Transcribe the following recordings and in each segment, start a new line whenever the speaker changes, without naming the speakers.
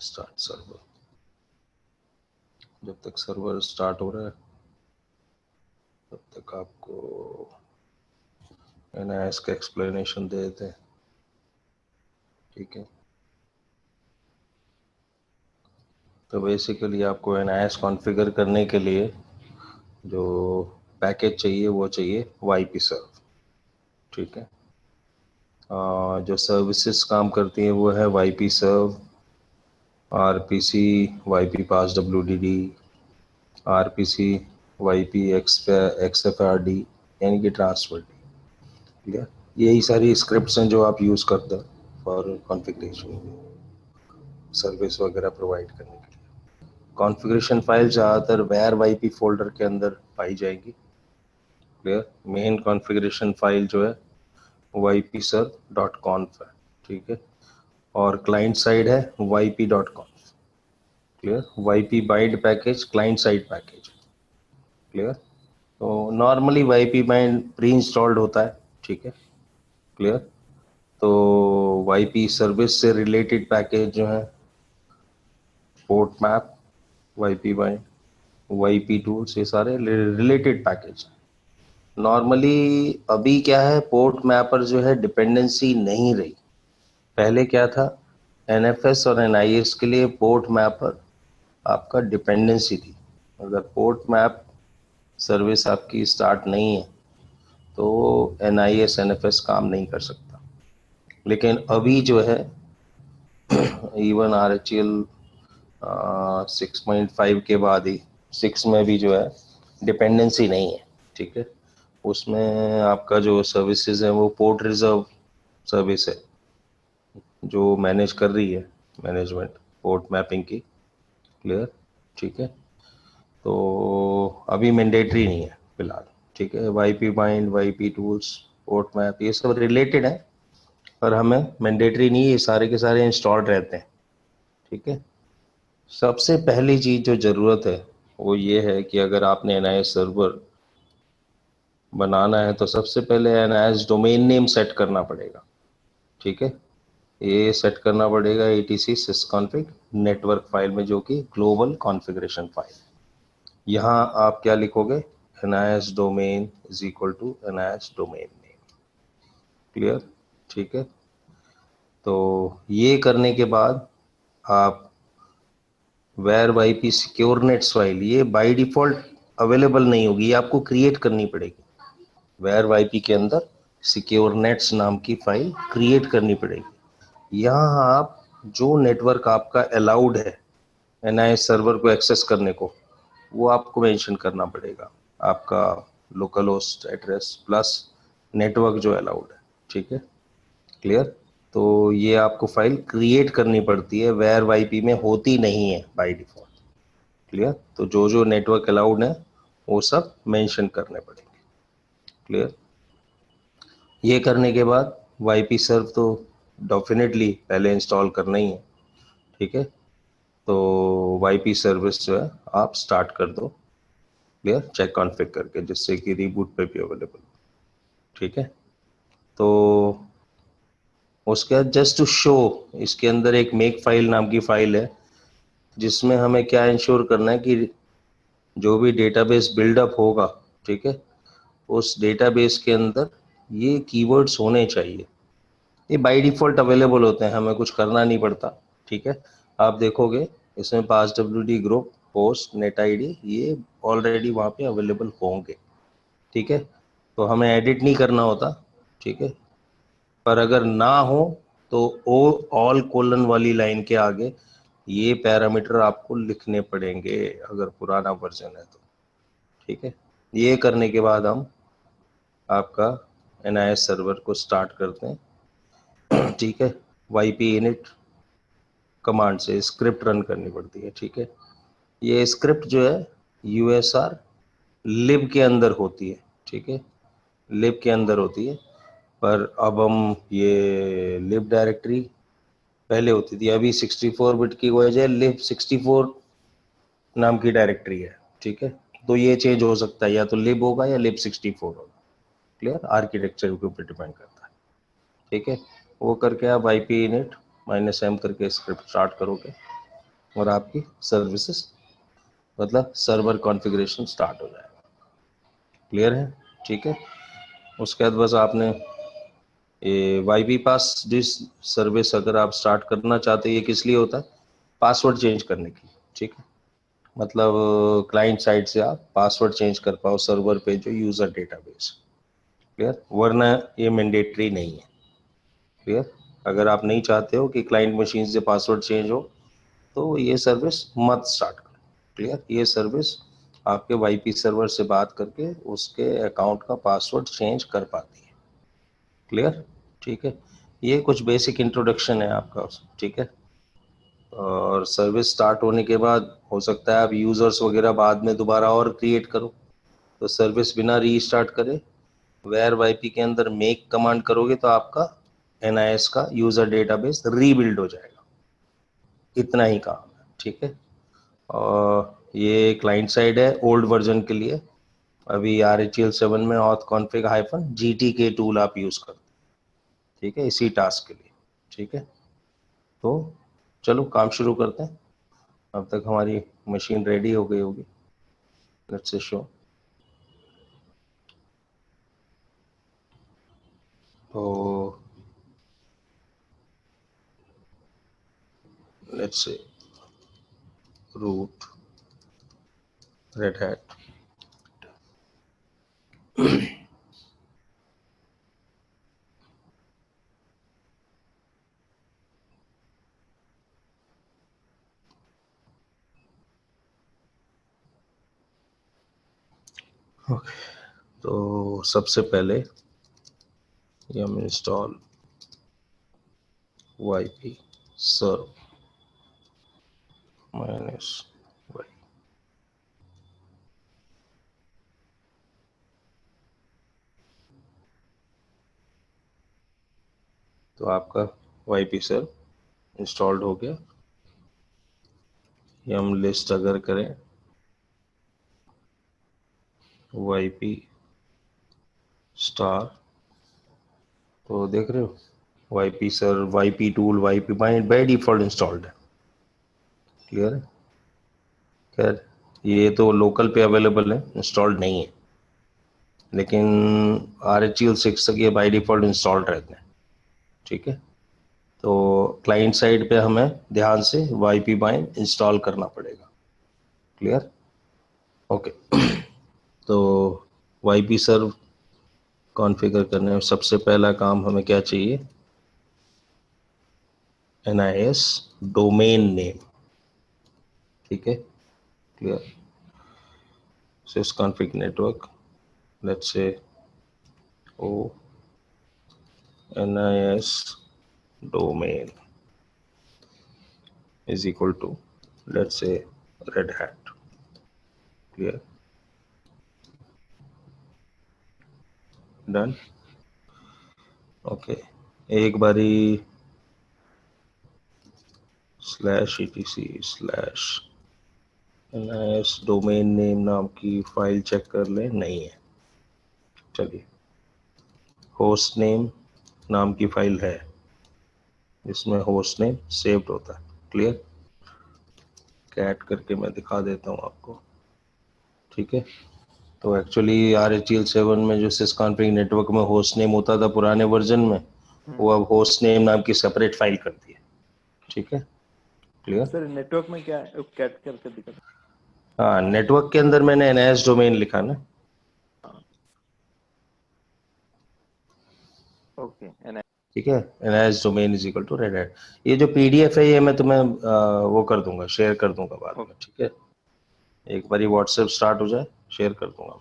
Start server. जब तक server start हो रहा है तब तक आपको NIS का एक्सप्लेनेशन दे देते हैं, ठीक है। तो बेसिकली आपको NIS कॉन्फ़िगर करने के लिए जो पैकेज चाहिए वो चाहिए YP सर्व, ठीक है। जो सर्विसेज काम करती हैं वो है YP सर्व, RPC, YP पास WDD, RPC, YP XFRD यानी कि ट्रांसफर डी, ठीक है। यही सारी स्क्रिप्ट्स हैं जो आप यूज़ करते हैं फॉर कॉन्फ़िगरेशन सर्विस वगैरह प्रोवाइड करने के लिए। कॉन्फ़िगरेशन फाइल ज़्यादातर वेयर YP फोल्डर के अंदर पाई जाएगी, क्लियर। मेन कॉन्फ़िगरेशन फाइल जो है ypserv.conf है, ठीक है। और क्लाइंट साइड है yp.conf, clear. YP bind package client side package, clear. तो normally YP bind pre installed होता है, ठीक है, क्लियर। तो YP सर्विस से रिलेटेड पैकेज जो है port map, YP bind, YP tools, ये सारे रिलेटेड पैकेज। नॉर्मली अभी क्या है, पोर्ट मैपर जो है डिपेंडेंसी नहीं रही। पहले क्या था, NFS और NIS के लिए पोर्ट मैपर आपका डिपेंडेंसी थी। अगर पोर्ट मैप सर्विस आपकी स्टार्ट नहीं है तो NIS NFS काम नहीं कर सकता। लेकिन अभी जो है इवन RHEL 6.5 के बाद ही 6 में भी जो है डिपेंडेंसी नहीं है, ठीक है। उसमें आपका जो सर्विसेज है वो पोर्ट रिजर्व सर्विस है जो मैनेज कर रही है, मैनेजमेंट पोर्ट मैपिंग की, क्लियर, ठीक है। तो अभी मैंडेटरी नहीं है फिलहाल, ठीक है। YP bind, YP tools, port map ये सब रिलेटेड है पर हमें मैंडेटरी नहीं है, ये सारे के सारे इंस्टॉल्ड रहते हैं, ठीक है। सबसे पहली चीज़ जो ज़रूरत है वो ये है कि अगर आपने NIS सर्वर बनाना है तो सबसे पहले NIS डोमेन नेम सेट करना पड़ेगा, ठीक है। ये सेट करना पड़ेगा etc sysconfig नेटवर्क फाइल में, जो कि ग्लोबल कॉन्फ़िगरेशन फाइल। यहाँ आप क्या लिखोगे, NIS domain is equal to NIS domain name, clear, ठीक है। तो ये करने के बाद आप वेयर YP सिक्योर नेट्स फाइल, ये बाय डिफॉल्ट अवेलेबल नहीं होगी, ये आपको क्रिएट करनी पड़ेगी। वेयर YP के अंदर सिक्योर नेट्स नाम की फाइल क्रिएट करनी पड़ेगी। यहाँ आप जो नेटवर्क आपका अलाउड है NIS सर्वर को एक्सेस करने को वो आपको मेंशन करना पड़ेगा, आपका local host address plus network जो अलाउड है, ठीक है, क्लियर। तो ये आपको फाइल क्रिएट करनी पड़ती है, वेयर YP में होती नहीं है बाय डिफॉल्ट, क्लियर। तो जो जो नेटवर्क अलाउड है वो सब मेंशन करने पड़ेंगे, क्लियर। ये करने के बाद YP सर्व तो डेफिनेटली पहले इंस्टॉल करना ही है, ठीक है। तो YP सर्विस जो है आप स्टार्ट कर दो, क्लियर, चेक कॉन्फ़िग करके, जिससे कि रीबूट पे भी अवेलेबल, ठीक है। तो उसके बाद जस्ट टू शो, इसके अंदर एक मेक फाइल नाम की फाइल है जिसमें हमें क्या इंश्योर करना है कि जो भी डेटाबेस बिल्डअप होगा, ठीक है, उस डेटाबेस के अंदर ये कीवर्ड्स होने चाहिए। ये बाय डिफ़ॉल्ट अवेलेबल होते हैं, हमें कुछ करना नहीं पड़ता, ठीक है। आप देखोगे इसमें पास WD group post net ID ये ऑलरेडी वहाँ पे अवेलेबल होंगे, ठीक है। तो हमें एडिट नहीं करना होता, ठीक है। पर अगर ना हो तो ओ ऑल कोलन वाली लाइन के आगे ये पैरामीटर आपको लिखने पड़ेंगे अगर पुराना वर्जन है तो, ठीक है। ये करने के बाद हम आपका NIS सर्वर को स्टार्ट करते हैं, ठीक है। YP init कमांड से स्क्रिप्ट रन करनी पड़ती है, ठीक है। ये स्क्रिप्ट जो है USR लिब के अंदर होती है, ठीक है, लिब के अंदर होती है। पर अब हम ये लिब डायरेक्टरी पहले होती थी, अभी 64 बिट की वजह लिब 64 नाम की डायरेक्टरी है, ठीक है। तो ये चेंज हो सकता है, या तो लिब होगा या लिब 64 होगा, क्लियर, आर्किटेक्चर के ऊपर डिपेंड करता है, ठीक है। वो करके आप YP init -m करके स्क्रिप्ट स्टार्ट करोगे, और आपकी सर्विसेज मतलब सर्वर कॉन्फ़िगरेशन स्टार्ट हो जाएगा। क्लियर है? ठीक है। उसके बाद बस आपने ये वाईपी पास डिस सर्विस अगर आप स्टार्ट करना चाहते हैं, ये किस लिए होता है? पासवर्ड चेंज करने के लिए। ठीक है, मतलब क्लाइंट साइड से आप पासवर्ड चेंज कर पाओ सर्वर पे जो यूजर डेटाबेस। क्लियर? वरना ये मैंडेटरी नहीं है। क्लियर? अगर आप नहीं चाहते हो कि क्लाइंट मशीन से पासवर्ड चेंज हो तो ये सर्विस मत स्टार्ट करो। क्लियर? ये सर्विस आपके वाईपी सर्वर से बात करके उसके अकाउंट का पासवर्ड चेंज कर पाती है। क्लियर? ठीक है, ये कुछ बेसिक इंट्रोडक्शन है आपका। ठीक है, और सर्विस स्टार्ट होने के बाद हो सकता है आप यूजर्स वगैरह बाद में दोबारा और क्रिएट करो, तो सर्विस बिना रीस्टार्ट करे वेर वाईपी के अंदर मेक कमांड करोगे तो आपका एनआईएस का यूजर डेटाबेस रीबिल्ड हो जाएगा। इतना ही काम है। ठीक है, और ये क्लाइंट साइड है ओल्ड वर्जन के लिए। अभी RHEL7 में auth config -GTK टूल आप यूज करते हैं। ठीक है, इसी टास्क के लिए। ठीक है, तो चलो काम शुरू करते हैं। अब तक हमारी मशीन रेडी हो गई होगी। Let's say show. तो let's say root Red hat. Okay, तो सबसे पहले हम इंस्टॉल वाईपी सर्व माइनस वाई। तो आपका वाईपी सर्व इंस्टॉल्ड हो गया। ये हम लिस्ट अगर करें वाईपी स्टार, तो देख रहे हो YP serve, YP tool, YP bind by default installed है। क्लियर है? खैर ये तो लोकल पे अवेलेबल है, इंस्टॉल्ड नहीं है, लेकिन RHEL6 तक ये बाय डिफॉल्ट इंस्टॉल्ड रहते हैं। ठीक है, तो क्लाइंट साइड पे हमें ध्यान से वाईपी बाइंड इंस्टॉल करना पड़ेगा। क्लियर? ओके, तो वाईपी सर्व कॉन्फ़िगर करने में सबसे पहला काम हमें क्या चाहिए? NIS domain name. ठीक है, clear? sysconfig network, let's say o NIS domain is equal to, let's say, Red Hat. Clear? Done? Okay, एक बारी /etc/NIS डोमेन नेम नाम की फाइल चेक कर ले। नहीं है। चलिए, होस्ट नेम नाम की फाइल है, इसमें होस्ट नेम सेव्ड होता है। क्लियर? कैट करके मैं दिखा देता हूँ आपको। ठीक है, तो एक्चुअली RHEL7 में जो सिसकॉन्फिग नेटवर्क में होस्ट नेम होता था पुराने वर्जन में, वो अब होस्ट नेम नाम की सेपरेट फाइल कर दी है। ठीक है, क्लियर?
सर नेटवर्क में क्या है, कैट करके दिखा?
हाँ, नेटवर्क के अंदर मैंने NIS डोमेन लिखा ना।
ओके,
ठीक है, NIS domain is equal to red hat. ये जो PDF है ये मैं तुम्हें वो कर दूंगा, शेयर कर दूंगा बाद में। ठीक है, एक बारी व्हाट्सएप स्टार्ट हो जाए शेयर कर दूंगा,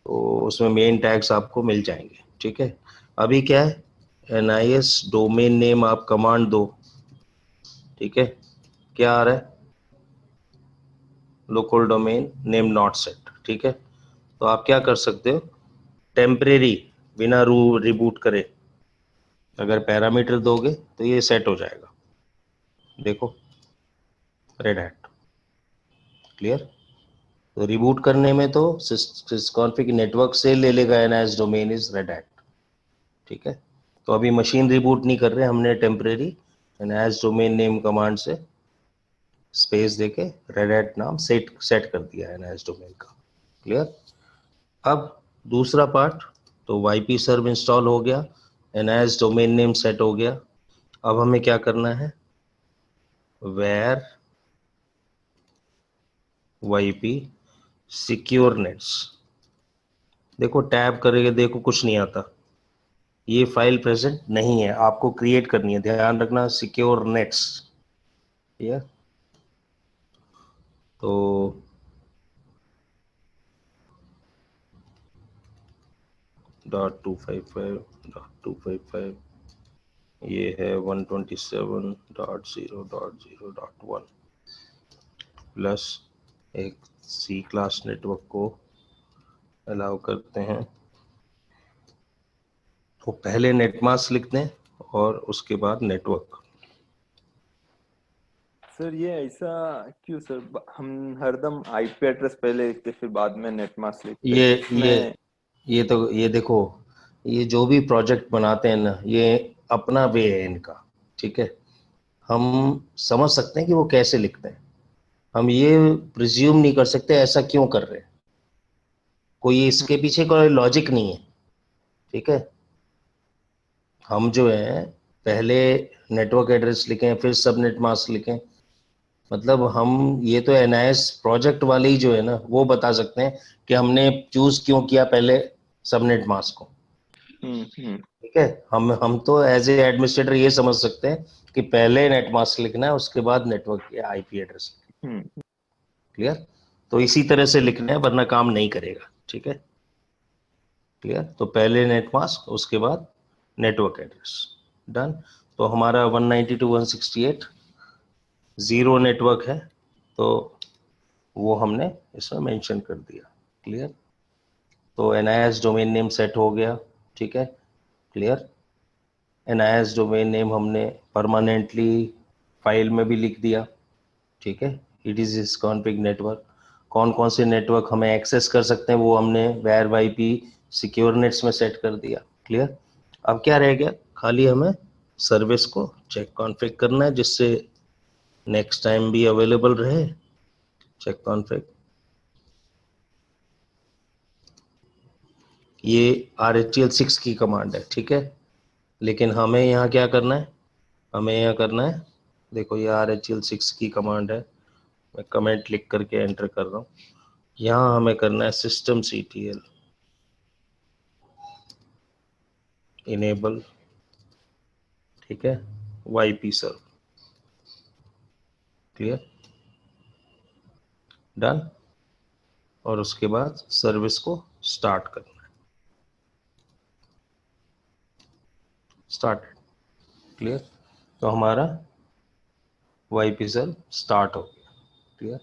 तो उसमें मेन टैग्स आपको मिल जाएंगे। ठीक है, अभी क्या है, NIS डोमेन नेम आप कमांड दो। ठीक है, क्या आ रहा है? Local domain name not set. ठीक है, तो आप क्या कर सकते हो, टेम्परेरी बिना रिबूट करे अगर पैरामीटर दोगे तो ये सेट हो जाएगा। देखो, रेड हैट। क्लियर? तो रिबूट करने में तो सिसकॉन्फिग नेटवर्क से ले लेगा NIS domain is red hat. ठीक है, तो अभी मशीन रिबूट नहीं कर रहे हमने, temporary NIS domain name command से स्पेस देके रेड हैट नाम सेट कर दिया है NIS डोमेन का। क्लियर। अब दूसरा पार्ट, तो YP सर्व इंस्टॉल हो गया, NIS डोमेन नेम सेट हो गया। अब हमें क्या करना है, where YP सिक्योर नेट्स, देखो टैब करेंगे, देखो कुछ नहीं आता, ये फाइल प्रेजेंट नहीं है, आपको क्रिएट करनी है, ध्यान रखना, सिक्योर नेट्स। ये तो .255.255, ये है 127.0.0.1 प्लस एक सी क्लास नेटवर्क को अलाउ करते हैं। तो पहले नेटमास्क लिखते हैं और उसके बाद नेटवर्क।
सर ये ऐसा क्यों सर? हम हरदम आईपी एड्रेस पहले लिखते फिर बाद में नेट मास्क लिखते,
ये
इसमें।
ये तो ये देखो, ये जो भी प्रोजेक्ट बनाते हैं ना, ये अपना वे है इनका, ठीक है। हम समझ सकते हैं कि वो कैसे लिखते हैं, हम ये प्रिज्यूम नहीं कर सकते ऐसा क्यों कर रहे हैं, कोई इसके पीछे कोई लॉजिक नहीं है, ठीक है। हम जो है पहले नेटवर्क एड्रेस लिखें फिर सबनेट मास्क लिखें, मतलब हम ये तो NIS प्रोजेक्ट वाले ही जो है ना वो बता सकते हैं कि हमने चूज क्यों किया पहले सबनेट मास्क को, ठीक है। हम तो एज ए एडमिनिस्ट्रेटर ये समझ सकते हैं कि पहले नेट मास्क लिखना है उसके बाद नेटवर्क या IP एड्रेस। क्लियर। तो इसी तरह से लिखना है वरना काम नहीं करेगा, ठीक है। क्लियर। तो पहले नेट मास्क उसके बाद नेटवर्क एड्रेस, डन। तो हमारा 192.168 जीरो नेटवर्क है, तो वो हमने इसमें मेंशन कर दिया। क्लियर। तो NIS डोमेन नेम सेट हो गया, ठीक है। क्लियर। NIS डोमेन नेम हमने परमानेंटली फाइल में भी लिख दिया, ठीक है। इट इज इस कॉन्फ़िग नेटवर्क, कौन कौन से नेटवर्क हमें एक्सेस कर सकते हैं वो हमने where YP सिक्योर नेट्स में सेट कर दिया। क्लियर। अब क्या रह गया, खाली हमें सर्विस को चेक कॉन्फ़िग करना है जिससे नेक्स्ट टाइम भी अवेलेबल रहे। चेक कॉन्फ़िग, ये RHEL6 की कमांड है, ठीक है। लेकिन हमें यहाँ क्या करना है, हमें यहाँ करना है, देखो ये RHEL6 की कमांड है, मैं कमेंट लिख करके एंटर कर रहा हूँ। यहाँ हमें करना है systemctl इनेबल, ठीक है, YP सर्व। Clear, done. और उसके बाद सर्विस को स्टार्ट करना है, स्टार्टेड। क्लियर। तो हमारा YP सर्व स्टार्ट हो गया। क्लियर।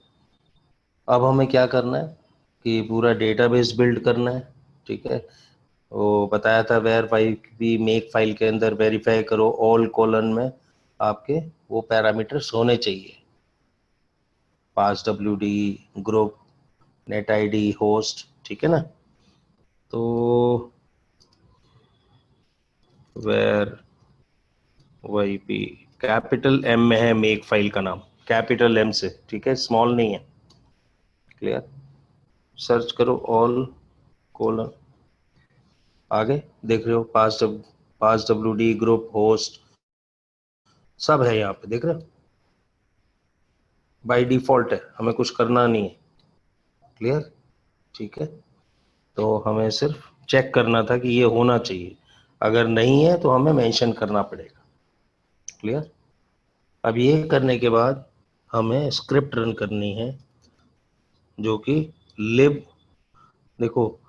अब हमें क्या करना है कि पूरा डेटाबेस बिल्ड करना है, ठीक है। वो बताया था वेयर YP मेक फाइल के अंदर वेरीफाई करो ऑल कॉलन में आपके वो पैरामीटर्स होने चाहिए, पास WD, group, net ID, host, ठीक है ना। तो वेयर YP कैपिटल M में है मेक फाइल का नाम, कैपिटल M से, ठीक है, स्मॉल नहीं है। क्लियर। सर्च करो ऑल कोलन, आगे देख रहे हो पास WD, ग्रुप, होस्ट सब है यहाँ पे, देख रहे हो, बाय डिफॉल्ट है, हमें कुछ करना नहीं है। क्लियर, ठीक है। तो हमें सिर्फ चेक करना था कि ये होना चाहिए, अगर नहीं है तो हमें मेंशन करना पड़ेगा। क्लियर। अब ये करने के बाद हमें स्क्रिप्ट रन करनी है जो कि लिब, देखो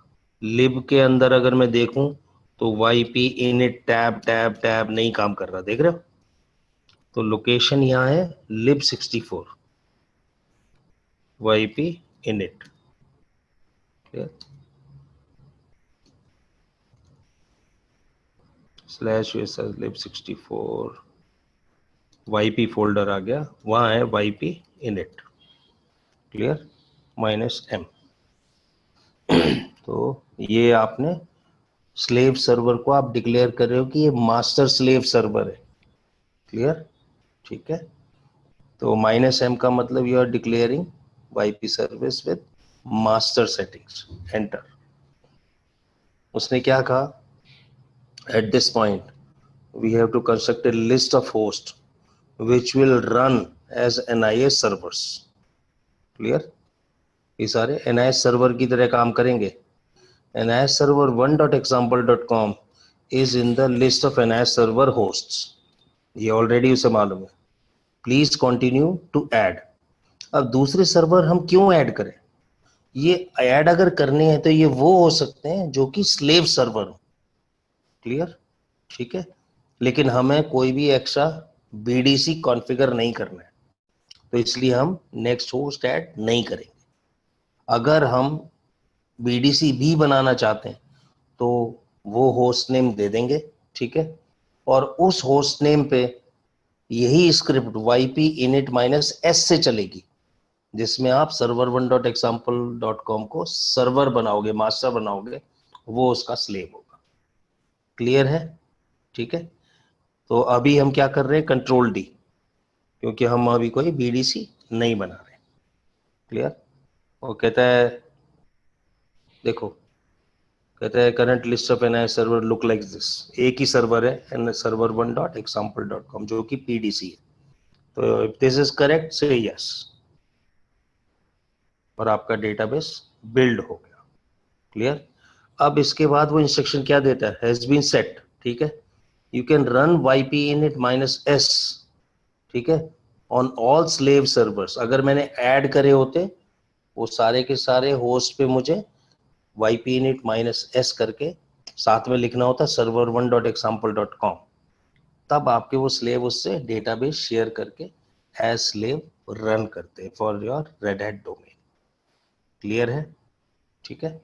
लिब के अंदर अगर मैं देखूं तो YP init tab tab tab नहीं काम कर रहा, देख रहे हो। तो लोकेशन यहाँ है lib64 YP init। Clear, /lib64 YP folder आ गया, वहां है YP init। Clear, -m। तो ये आपने स्लेव सर्वर को आप डिक्लेयर कर रहे हो कि ये मास्टर स्लेव सर्वर है। क्लियर, ठीक है। तो -m का मतलब you are declaring YP service with master settings, enter. उसने क्या कहा, at this point we have to construct a list of hosts which will run as NIS servers. Clear? ये सारे NIS सर्वर की तरह काम करेंगे। NIS server 1.example.com is in the list of NIS server hosts. ये already उसे मालूम है। Please continue to add. अब दूसरे सर्वर हम क्यों ऐड करें? ये ऐड अगर करने हैं तो ये वो हो सकते हैं जो कि स्लेव सर्वर हो। क्लियर? ठीक है, लेकिन हमें कोई भी एक्स्ट्रा बीडीसी कॉन्फ़िगर नहीं करना है, तो इसलिए हम नेक्स्ट होस्ट ऐड नहीं करेंगे। अगर हम बीडीसी भी बनाना चाहते हैं तो वो होस्ट नेम दे देंगे, ठीक है, और उस होस्ट नेम पे यही स्क्रिप्ट yp init -s से चलेगी, जिसमें आप server1.example.com को सर्वर बनाओगे, मास्टर बनाओगे, वो उसका स्लेव होगा। क्लियर है? ठीक है, तो अभी हम क्या कर रहे हैं, कंट्रोल डी, क्योंकि हम अभी कोई बीडीसी नहीं बना रहे। क्लियर? वो कहता है, देखो, कहता है current list of NIS server look like this. एक ही सर्वर है एन सर्वर 1.example.com जो कि पीडीसी है। तो इफ दिस इज करेक्ट से यस, और आपका डेटाबेस बिल्ड हो गया। क्लियर? अब इसके बाद वो इंस्ट्रक्शन क्या देता है, हैज बीन सेट, ठीक है, you can run yp init -s, ठीक है, ऑन ऑल स्लेव सर्वर्स। अगर मैंने ऐड करे होते वो सारे के सारे होस्ट पे मुझे yp init -s करके साथ में लिखना होता server1.example.com, तब आपके वो स्लेव उससे डेटाबेस शेयर करके एज स्लेव रन करते हैं for your red hat domain. Clear है? ठीक है,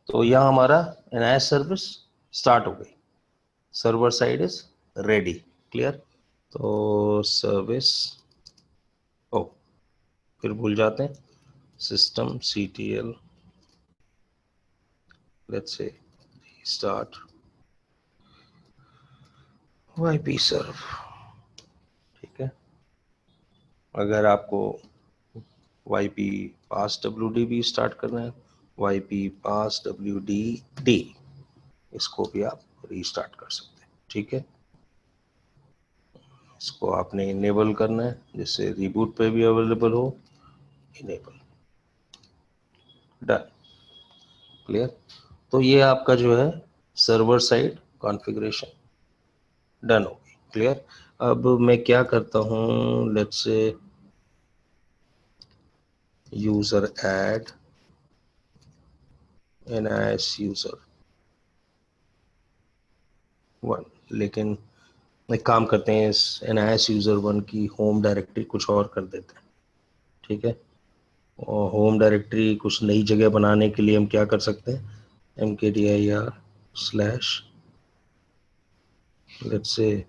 तो यहाँ हमारा एनआईएस सर्विस स्टार्ट हो गई, server side is ready. Clear? तो सर्विस, ओ फिर भूल जाते हैं, system ctl, let's say start yp सर्व, ठीक है। अगर आपको yp पास wd भी स्टार्ट करना है, yp पास wd, इसको भी आप रीस्टार्ट कर सकते हैं, ठीक है। इसको आपने इनेबल करना है जिससे रिबूट पे भी अवेलेबल हो, इनेबल, डन। क्लियर? तो ये आपका जो है सर्वर साइड कॉन्फ़िगरेशन डन हो गई। क्लियर? अब मैं क्या करता हूँ, let's say user add NIS user 1, लेकिन एक काम करते हैं, इस NIS यूजर 1 की होम डायरेक्टरी कुछ और कर देते हैं, ठीक है। और होम डायरेक्टरी कुछ नई जगह बनाने के लिए हम क्या कर सकते हैं, mkdir slash, let's say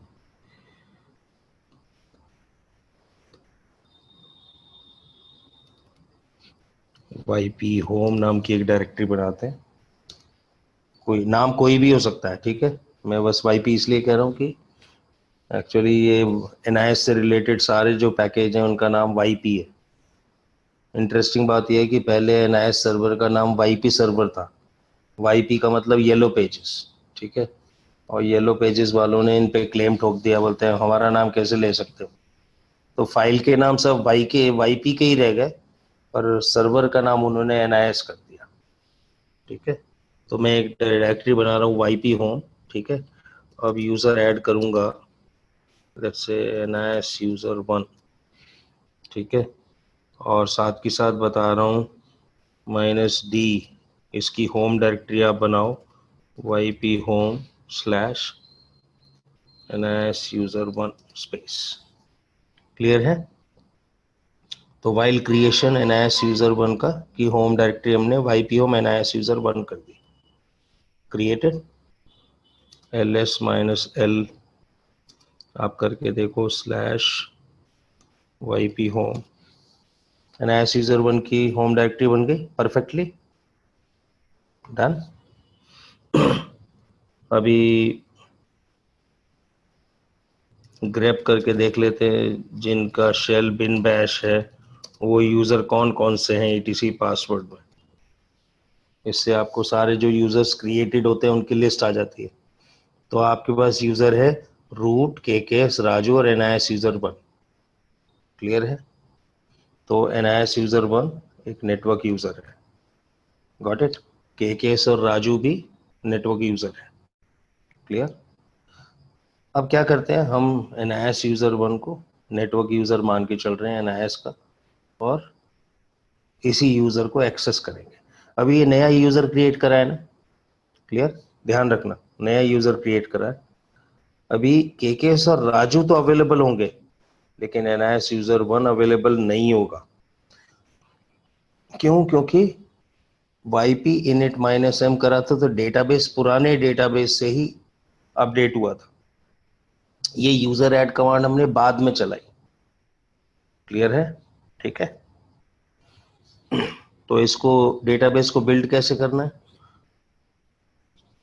yp home नाम की एक डायरेक्टरी बनाते हैं। कोई नाम कोई भी हो सकता है, ठीक है, मैं बस yp इसलिए कह रहा हूँ कि एक्चुअली ये NIS से रिलेटेड सारे जो पैकेज हैं उनका नाम yp है। इंटरेस्टिंग बात यह है कि पहले NIS सर्वर का नाम yp सर्वर था, yp का मतलब येलो पेजेस, ठीक है, और येलो पेजेस वालों ने इन पे क्लेम ठोक दिया, बोलते हैं हमारा नाम कैसे ले सकते हो। तो फाइल के नाम सब yp के ही रह गए, पर सर्वर का नाम उन्होंने NIS कर दिया, ठीक है। तो मैं एक डायरेक्टरी बना रहा हूँ yp होम, ठीक है। अब यूजर ऐड करूंगा, लेट्स से NIS यूजर 1, ठीक है, और साथ के साथ बता रहा हूँ -d, इसकी होम डायरेक्टरी आप बनाओ yp home slash NIS user 1 space. Clear है? तो वाइल क्रिएशन NIS यूजर 1 का की होम डायरेक्टरी हमने yp होम NIS यूजर 1 कर दी, क्रिएटेड, ls-l आप करके देखो slash yp home NIS user 1 की होम डायरेक्टरी बन गई परफेक्टली, डन। अभी ग्रैब करके देख लेते हैं जिनका शेल बिन बैश है वो यूजर कौन कौन से हैं ईटीसी पासवर्ड में। इससे आपको सारे जो यूजर्स क्रिएटेड होते हैं उनकी लिस्ट आ जाती है। तो आपके पास यूजर है रूट, केकेएस, राजू और एनआईएस यूजर 1। क्लियर है? तो एनआईएस यूजर 1 एक नेटवर्क यूजर है, गॉट इट। केकेएस और राजू भी नेटवर्क यूजर है। क्लियर? अब क्या करते हैं, हम एनआईएस यूजर 1 को नेटवर्क यूजर मान के चल रहे हैं एनआईएस का, और इसी यूजर को एक्सेस करेंगे। अभी ये नया यूजर क्रिएट करा है ना, क्लियर? ध्यान रखना, नया यूजर क्रिएट करा है। अभी केकेएस और राजू तो अवेलेबल होंगे, लेकिन एनआईएस यूजर 1 अवेलेबल नहीं होगा। क्यों? क्योंकि वाईपी इनिट माइनस एम करा था तो डेटाबेस पुराने डेटाबेस से ही अपडेट हुआ था। ये यूजर ऐड कमांड हमने बाद में चलाई। क्लियर है? ठीक है। तो इसको डेटाबेस को बिल्ड कैसे करना है,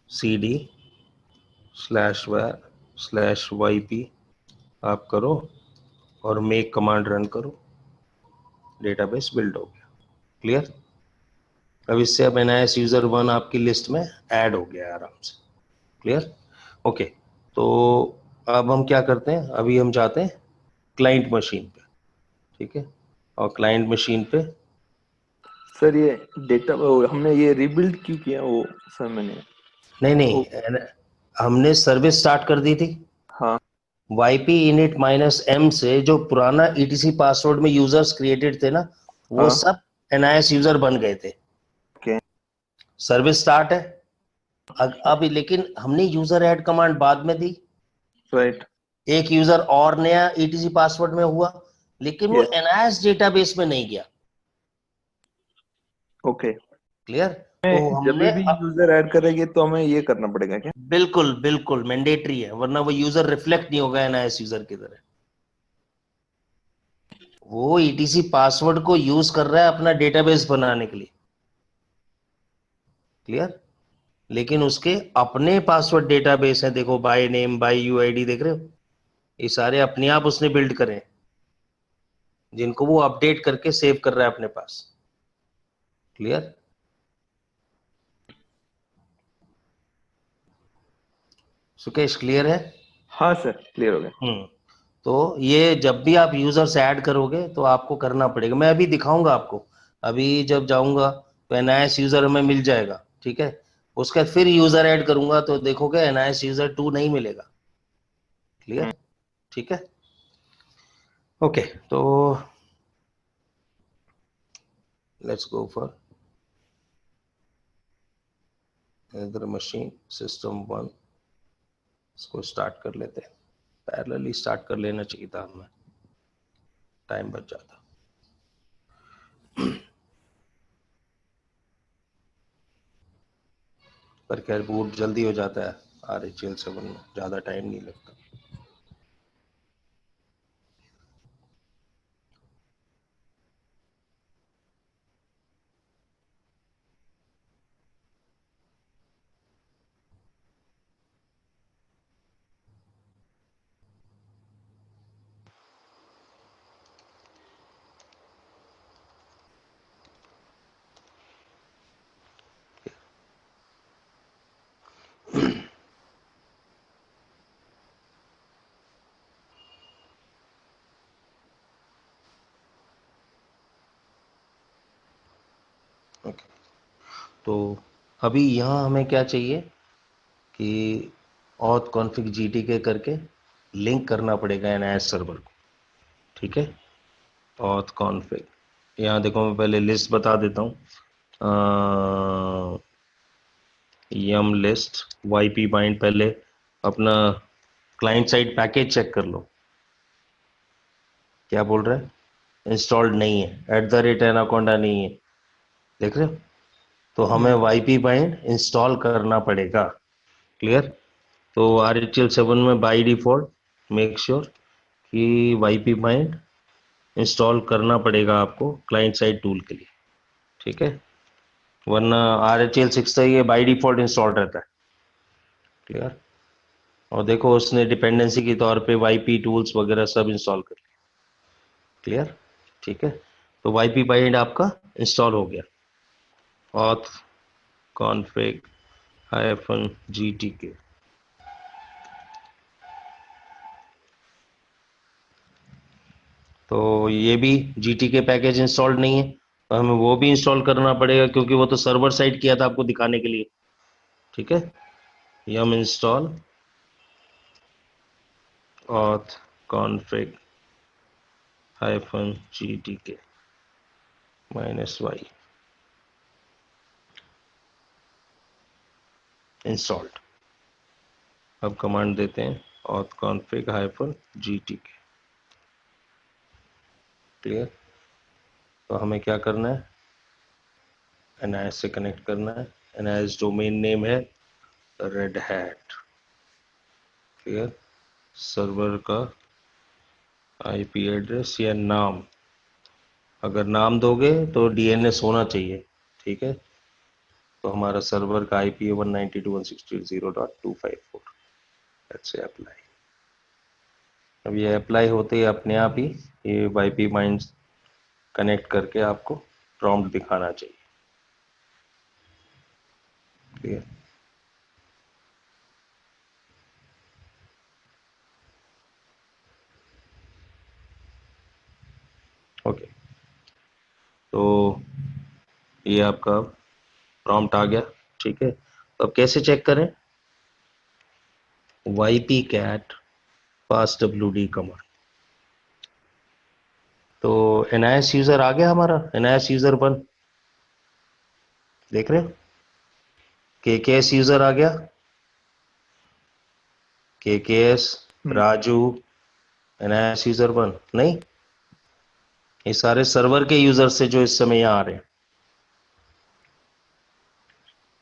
cd /var/yp आप करो और मेक कमांड रन करो, डेटाबेस बिल्ड हो गया। क्लियर? अब इससे अब एनआईएस यूजर 1 आपकी लिस्ट में ऐड हो गया आराम से। क्लियर? ओके। तो अब हम क्या करते हैं, अभी हम जाते हैं क्लाइंट मशीन पे, ठीक है। और क्लाइंट मशीन पे
सर ये डेटा हमने ये रिबिल्ड क्यों किया वो सर मैंने
नहीं,
वो,
हमने सर्विस स्टार्ट कर दी थी।
हाँ
वाईपी इनिट माइनस एम से जो पुराना ईटीसी पासवर्ड में यूजर्स क्रिएटेड थे ना, वो
हाँ
सब एनआईएस यूजर बन गए थे।
ओके
सर्विस स्टार्ट है। अब लेकिन हमने यूजर ऐड कमांड बाद में दी।
राइट
एक यूजर और नया ईटीसी पासवर्ड में हुआ, लेकिन वो
यस
एनआईएस डेटाबेस में नहीं गया।
ओके।
क्लियर? तो
जब
हमने
भी यूजर ऐड करेंगे तो हमें ये करना पड़ेगा क्या?
बिल्कुल बिल्कुल मैंडेटरी है, वरना वो यूजर रिफ्लेक्ट नहीं होगा एनआईएस यूजर की तरह। वो ईटीसी पासवर्ड को यूज कर रहा है अपना डेटाबेस बनाने के लिए। क्लियर? लेकिन उसके अपने पासवर्ड डेटाबेस है, देखो बाय नेम, बाय यूआईडी, देख रहे हो? ये सारे अपने आप उसने बिल्ड करे हैं, जिनको वो अपडेट करके सेव कर रहा है अपने पास। क्लियर? सुकेश, क्लियर है?
हाँ सर क्लियर हो गया।
तो ये जब भी आप यूजर्स ऐड करोगे तो आपको करना पड़ेगा। मैं अभी दिखाऊंगा आपको, अभी जब जाऊंगा तो एनआईएस यूजर हमें मिल जाएगा, ठीक है। उसके बाद फिर यूजर ऐड करूंगा तो देखोगे एनआईएस यूजर 2 नहीं मिलेगा। क्लियर? ठीक है। ओके, तो let's go for another machine system 1। इसको स्टार्ट कर लेते हैं, पैरेलली स्टार्ट कर लेना चाहिए था हमें, टाइम बच जाता। पर खैर बूट जल्दी हो जाता है, RHEL7 में ज़्यादा टाइम नहीं लगता। ओके, तो अभी यहाँ हमें क्या चाहिए कि auth config gtk करके लिंक करना पड़ेगा एनआईएस सर्वर को, ठीक है। auth config, यहाँ देखो मैं पहले लिस्ट बता देता हूँ, यम लिस्ट वाईपी बाइंड। पहले अपना क्लाइंट साइड पैकेज चेक कर लो, क्या बोल रहा है, इंस्टॉल्ड नहीं है, @anaconda नहीं है, देख रहे हो? तो हमें वाईपी बाइंड इंस्टॉल करना पड़ेगा। क्लियर? तो RHEL7 में बाय डिफॉल्ट मेक श्योर कि वाईपी बाइंड इंस्टॉल करना पड़ेगा आपको क्लाइंट साइड टूल के लिए, ठीक है। वरना RHEL6 तो ये बाय डिफॉल्ट इंस्टॉल रहता है। क्लियर? और देखो उसने डिपेंडेंसी के तौर पे वाईपी टूल्स वगैरह सब इंस्टॉल कर लिया। क्लियर? ठीक है, तो वाईपी बाइंड आपका इंस्टॉल हो गया। auth config -gtk, तो ये भी GTK पैकेज इंस्टॉल्ड नहीं है, तो हमें वो भी इंस्टॉल करना पड़ेगा, क्योंकि वो तो सर्वर साइड किया था आपको दिखाने के लिए। ठीक है, yum install auth config -gtk -y installed. अब कमांड देते हैं auth config -gtk। क्लियर? तो हमें क्या करना है, NIS से कनेक्ट करना है। NIS डोमेन नेम है रेड हैट। क्लियर? सर्वर का IP एड्रेस या नाम, अगर नाम दोगे तो DNS होना चाहिए। ठीक है, तो हमारा सर्वर का IP है 192.168.0.254। Let's say apply. अब ये अप्लाई होते ही अपने आप ही ये वाईपी बाइंड कनेक्ट करके आपको प्रॉम्प्ट दिखाना चाहिए। क्लियर? ओके, तो ये आपका प्रॉम्प्ट आ गया। ठीक है, तो अब कैसे चेक करें, वाईपी कैट passwd कमांड। तो NIS यूजर आ गया हमारा, NIS यूजर 1 देख रहे हो, KKS यूजर आ गया, KKS राजू NIS यूजर 1 नहीं, ये सारे सर्वर के यूजर से जो इस समय यहाँ आ रहे हैं।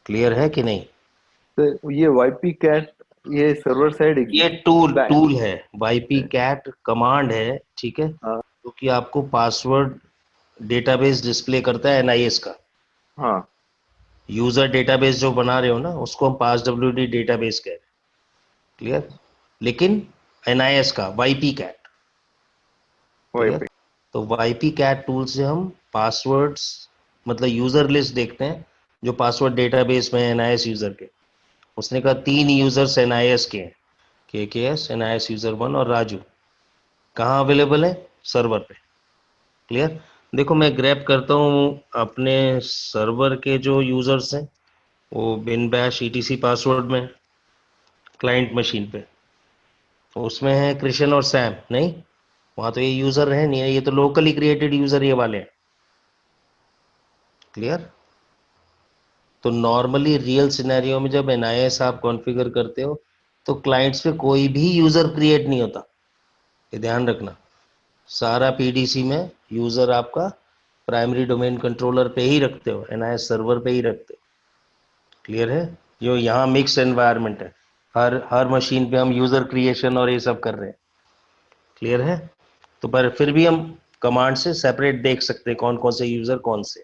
क्लियर है कि नहीं?
तो ये वाईपी कैट ये सर्वर साइड
ये टूल है, वाईपी कैट कमांड है। ठीक है,
हाँ
जो कि आपको पासवर्ड डेटाबेस डिस्प्ले करता है NIS का।
हाँ
यूजर डेटाबेस जो बना रहे हो ना, उसको हम passwd डेटाबेस कह रहे हैं। क्लियर? लेकिन NIS का वाईपी कैट। क्लियर?
वाईपी।
तो वाईपी कैट टूल से हम पासवर्ड्स, मतलब यूजर लिस्ट देखते हैं जो पासवर्ड डेटाबेस में NIS यूजर के। उसने कहा 3 यूजर्स NIS के हैं, KKS NIS यूजर 1 और राजू। कहाँ अवेलेबल है? सर्वर पे। क्लियर? देखो मैं ग्रैब करता हूँ अपने सर्वर के जो यूजर्स हैं, वो बिन बैश ETC पासवर्ड में क्लाइंट मशीन पे, तो उसमें है कृष्ण और सैम। नहीं, वहां तो ये यूजर है नहीं, ये तो लोकली क्रिएटेड यूजर ये वाले हैं। क्लियर? तो नॉर्मली रियल सिनेरियो में जब NIS आप कॉन्फ़िगर करते हो तो क्लाइंट्स पे कोई भी यूजर क्रिएट नहीं होता, ये ध्यान रखना। सारा PDC में यूजर आपका प्राइमरी डोमेन कंट्रोलर पे ही रखते हो, NIS सर्वर पे ही रखते हो। क्लियर है? जो यहाँ मिक्स एनवायरनमेंट है, हर मशीन पे हम यूजर क्रिएशन और ये सब कर रहे हैं। क्लियर है? तो पर फिर भी हम कमांड से सेपरेट देख सकते हैं कौन कौन से यूजर कौन से।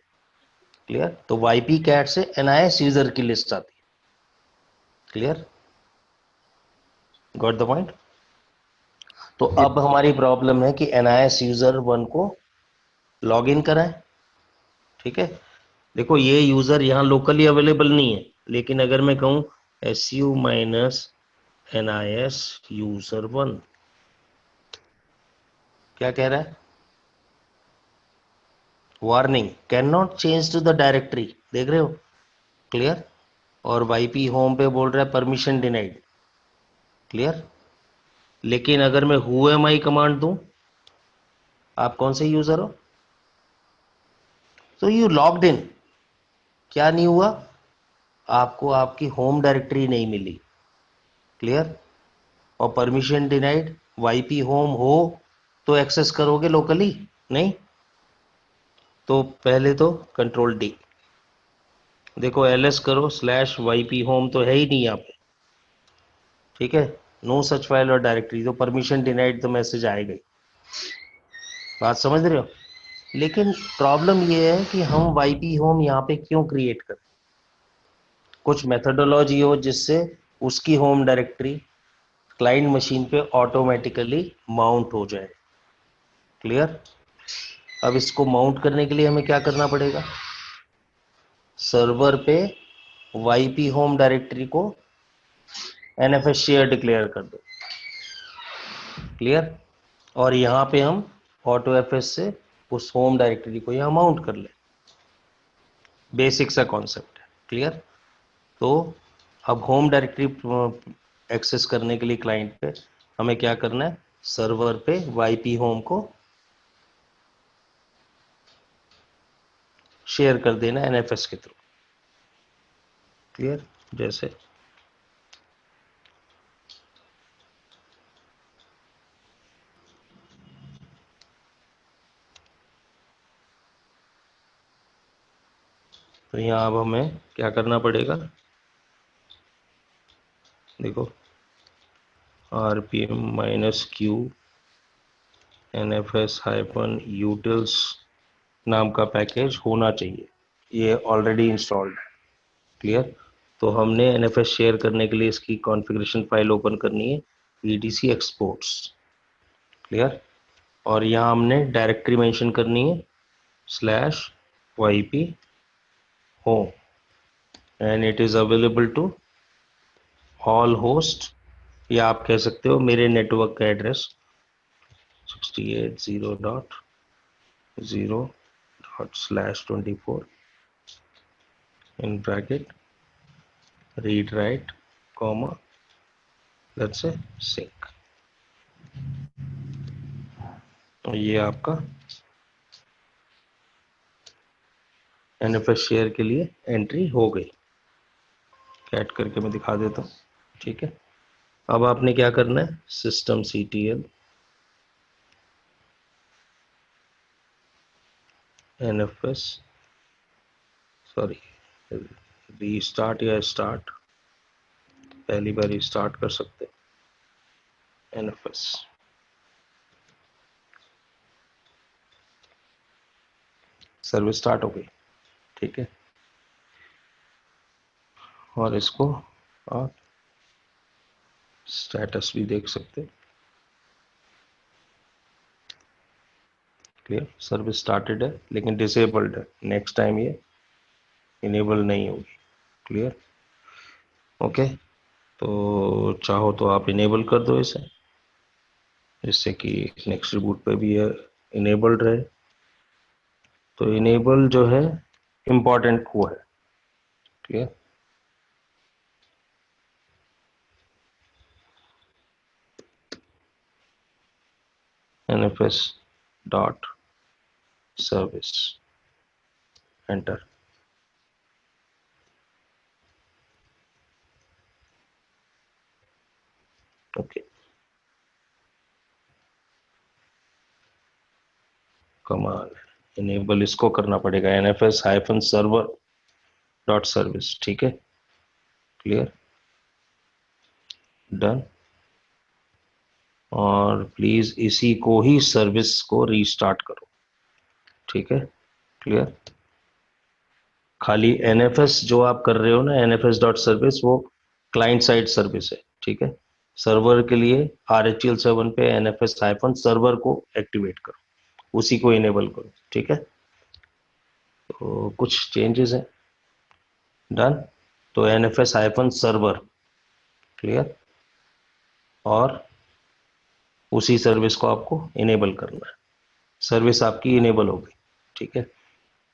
क्लियर? तो वाईपी कैट से NIS यूजर की लिस्ट आती है। क्लियर? Got the point? तो अब हमारी प्रॉब्लम है कि NIS यूजर 1 को लॉग इन कराएं। ठीक है, देखो ये यूजर यहाँ लोकली अवेलेबल नहीं है, लेकिन अगर मैं कहूँ SU -NIS यूजर 1, क्या कह रहा है? Warning, can not change to the directory. देख रहे हो? क्लियर? और वाईपी होम पे बोल रहा है परमिशन डिनाइड। क्लियर? लेकिन अगर मैं हु एम आई कमांड दूं, आप कौन से यूजर हो, तो यू लॉग्ड इन, क्या नहीं हुआ, आपको आपकी होम डायरेक्टरी नहीं मिली। क्लियर? और परमिशन डिनाइड, वाईपी होम हो तो एक्सेस करोगे लोकली, नहीं तो पहले तो कंट्रोल डी। देखो LS करो /YP होम तो है ही नहीं यहाँ पे। ठीक है, नो सच फाइल और डायरेक्टरी, तो परमिशन डिनाइड तो मैसेज आएगा ही। बात समझ रहे हो? लेकिन प्रॉब्लम ये है कि हम वाईपी होम यहाँ पे क्यों क्रिएट करें? कुछ मेथडोलॉजी हो जिससे उसकी होम डायरेक्टरी क्लाइंट मशीन पे ऑटोमेटिकली माउंट हो जाए। क्लियर? अब इसको माउंट करने के लिए हमें क्या करना पड़ेगा, सर्वर पे वाईपी होम डायरेक्टरी को एनएफएस शेयर डिक्लेयर कर दो। क्लियर? और यहाँ पे हम ऑटो एफएस से उस होम डायरेक्टरी को यहाँ माउंट कर ले। बेसिक सा कॉन्सेप्ट है। क्लियर? तो अब होम डायरेक्टरी एक्सेस करने के लिए क्लाइंट पे हमें क्या करना है, सर्वर पे वाईपी होम को शेयर कर देना एनएफएस के थ्रू। क्लियर? जैसे तो यहाँ अब हमें क्या करना पड़ेगा, देखो rpm -q nfs -utils नाम का पैकेज होना चाहिए, ये ऑलरेडी इंस्टॉल्ड है। क्लियर? तो हमने एनएफएस शेयर करने के लिए इसकी कॉन्फ़िगरेशन फाइल ओपन करनी है, etc exports। क्लियर? और यहाँ हमने डायरेक्टरी मेंशन करनी है /yp home and it is available to all host, या आप कह सकते हो मेरे नेटवर्क का address 68.0.0./24 in bracket read write comma let's से सिंक। तो ये आपका एनएफएस शेयर के लिए एंट्री हो गई। ऐड करके मैं दिखा देता हूँ। ठीक है, अब आपने क्या करना है, system ctl nfs sorry restart या स्टार्ट, पहली बार रिस्टार्ट कर सकते हैं nfs। सर्विस स्टार्ट हो गई। ठीक है, और इसको आप स्टेटस भी देख सकते हैं। क्लियर? सर्विस स्टार्टेड है लेकिन डिसेबल्ड है, नेक्स्ट टाइम ये इनेबल नहीं होगी। क्लियर? ओके, तो चाहो तो आप इनेबल कर दो इसे, जिससे कि नेक्स्ट रिबूट पे भी ये इनेबल्ड रहे। तो इनेबल जो है इम्पॉर्टेंट वो है। Clear? nfs dot service enter. Okay, कमाल, इनेबल इसको करना पड़ेगा nfs -server डॉट सर्विस। ठीक है, क्लियर, डन। और प्लीज इसी को ही सर्विस को रीस्टार्ट करो। ठीक है, क्लियर। खाली nfs जो आप कर रहे हो ना, nfs डॉट सर्विस, वो क्लाइंट साइड सर्विस है। ठीक है, सर्वर के लिए RHEL7 पे nfs सर्वर को एक्टिवेट करो, उसी को इनेबल करो। ठीक है, तो कुछ चेंजेस हैं, डन। तो nfs सर्वर, क्लियर, और उसी सर्विस को आपको इनेबल करना है। सर्विस आपकी इनेबल हो गई। ठीक है,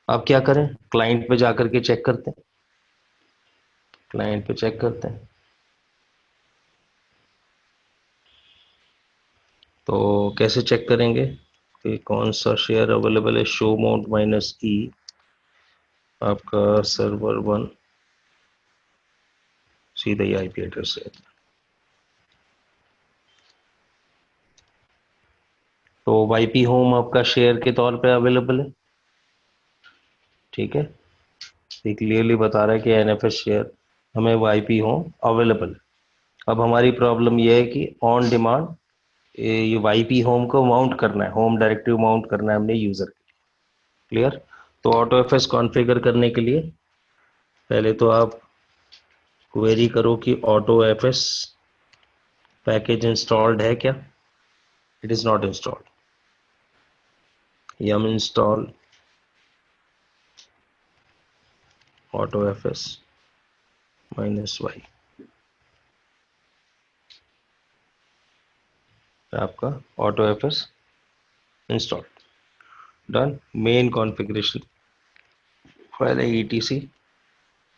अब क्या करें, क्लाइंट पे जाकर के चेक करते हैं। क्लाइंट पे चेक करते हैं, तो कैसे चेक करेंगे कि कौन सा शेयर अवेलेबल है। शो माउंट -e आपका सर्वर 1 सीधा ही IP एड्रेस है। तो YP होम आपका शेयर के तौर पे अवेलेबल है। ठीक है, ये क्लियरली बता रहा है कि NFS शेयर हमें YP होम अवेलेबल है। अब हमारी प्रॉब्लम यह है कि ऑन डिमांड ये YP होम को माउंट करना है, होम डायरेक्टरी माउंट करना है हमने यूजर के लिए। क्लियर? तो AutoFS कॉन्फ़िगर करने के लिए पहले तो आप क्वेरी करो कि AutoFS पैकेज इंस्टॉल्ड है क्या? It is not installed. yum install AutoFS -y आपका AutoFS install. Done. Main configuration file है etc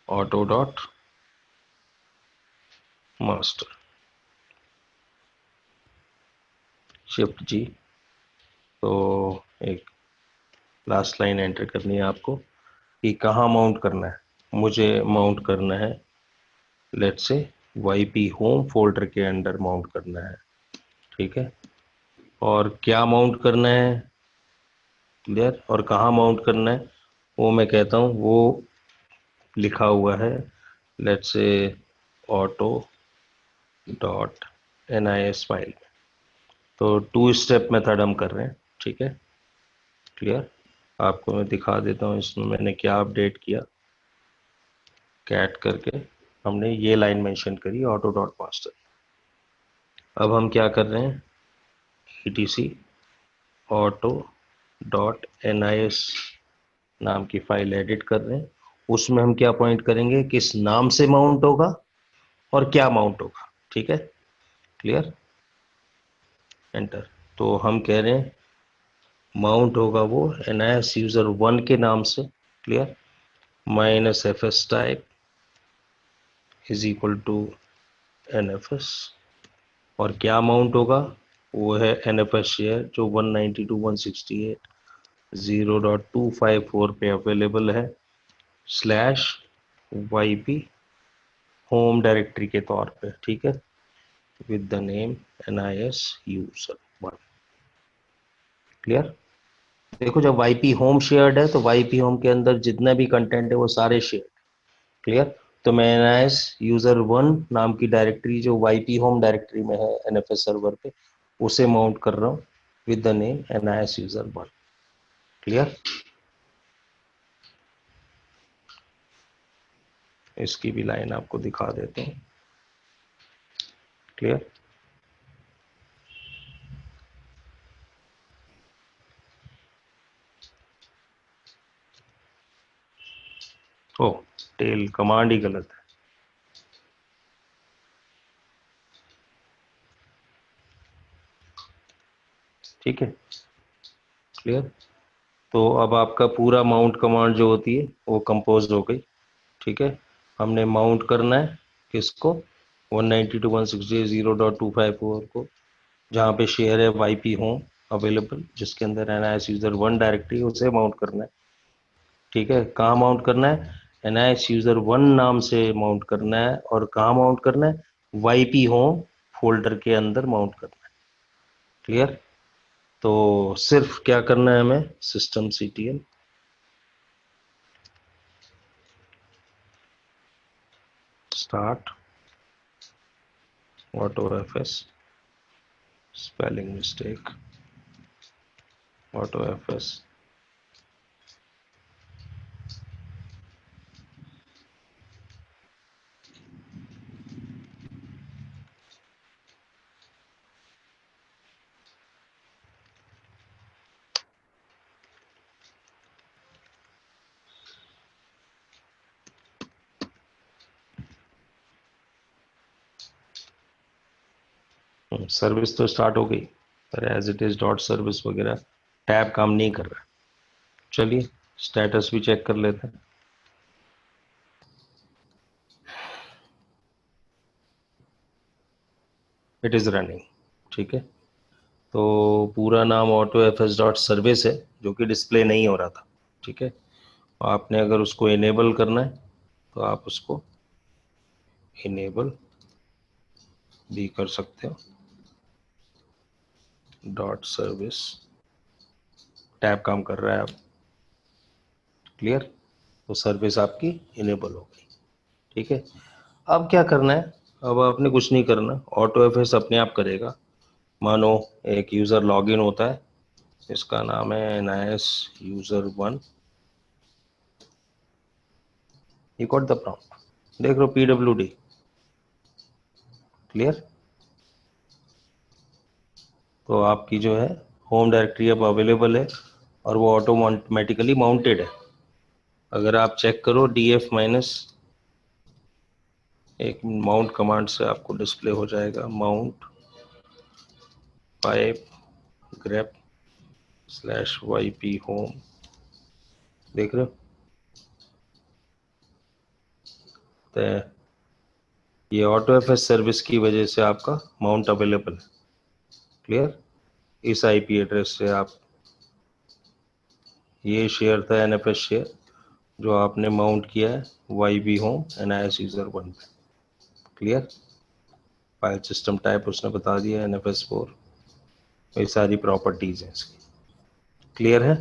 auto dot master. Shift G. तो एक लास्ट लाइन एंटर करनी है आपको कि कहाँ माउंट करना है. मुझे माउंट करना है let's say yp home folder के अंदर माउंट करना है. ठीक है. और क्या माउंट करना है, क्लियर, और कहाँ माउंट करना है वो मैं कहता हूँ. वो लिखा हुआ है let's say auto dot NIS file. तो 2 स्टेप मेथड हम कर रहे हैं. ठीक है, क्लियर. आपको मैं दिखा देता हूँ इसमें मैंने क्या अपडेट किया. कैट करके हमने ये लाइन मेंशन करी ऑटो डॉट मास्टर. अब हम क्या कर रहे हैं, etc ऑटो डॉट NIS नाम की फाइल एडिट कर रहे हैं. उसमें हम क्या पॉइंट करेंगे, किस नाम से माउंट होगा और क्या माउंट होगा. ठीक है, क्लियर. एंटर. तो हम कह रहे हैं माउंट होगा वो NIS यूजर 1 के नाम से. Clear. -fs type is equal to NFS. और क्या माउंट होगा, वो है NFS शेयर जो 192.168.0.254 पे अवेलेबल है /yp होम डायरेक्टरी के तौर पे. ठीक है, with the name NIS user 1. Clear. देखो जब yp होम शेयर्ड है तो yp होम के अंदर जितना भी कंटेंट है वो सारे शेयर. क्लियर. तो मैं NIS यूजर 1 नाम की डायरेक्टरी जो yp होम डायरेक्टरी में है NFS सर्वर पे, उसे माउंट कर रहा हूँ with the name NIS user 1. Clear. इसकी भी लाइन आपको दिखा देते हैं. क्लियर. ओ, टेल कमांड ही गलत है. ठीक है, क्लियर. तो अब आपका पूरा माउंट कमांड जो होती है वो कंपोज हो गई. ठीक है, हमने माउंट करना है किसको, 192.168.0.254 को, जहाँ पे शेयर है yp होम अवेलेबल जिसके अंदर NIS यूजर 1 डायरेक्टरी उसे माउंट करना है. ठीक है, कहाँ माउंट करना है, NIS यूजर 1 नाम से माउंट करना है. और कहाँ माउंट करना है, yp होम फोल्डर के अंदर माउंट करना है. क्लियर. तो सिर्फ क्या करना है हमें, systemctl start AutoFS spelling mistake AutoFS service तो स्टार्ट हो गई पर as it is dot service वगैरह टैब काम नहीं कर रहा. चलिए स्टेटस भी चेक कर लेते हैं. It is running. ठीक है, तो पूरा नाम AutoFS डॉट सर्विस है जो कि डिस्प्ले नहीं हो रहा था. ठीक है, आपने अगर उसको इनेबल करना है तो आप उसको इनेबल भी कर सकते हो. डॉट सर्विस टैब काम कर रहा है अब. क्लियर. तो सर्विस आपकी इनेबल हो गई. ठीक है, अब क्या करना है, अब आपने कुछ नहीं करना, AutoFS अपने आप करेगा. मानो एक यूजर लॉगिन होता है, इसका नाम है NIS user 1. You got the prompt, देख लो PWD. क्लियर. तो आपकी जो है होम डायरेक्टरी अब अवेलेबल है और वो ऑटोमेटिकली माउंटेड है। अगर आप चेक करो df माइनस एक माउंट कमांड से आपको डिस्प्ले हो जाएगा mount pipe grep /yp home, देख रहे हो? तो ये ऑटो एफएस सर्विस की वजह से आपका माउंट अवेलेबल है। क्लियर? इस आईपी एड्रेस से आप, ये शेयर था एनएफएस शेयर जो आपने माउंट किया है YB होम NIS यूजर 1 पे। क्लियर? फाइल सिस्टम टाइप उसने बता दिया NFS4, ये सारी प्रॉपर्टीज हैं इसकी। क्लियर है?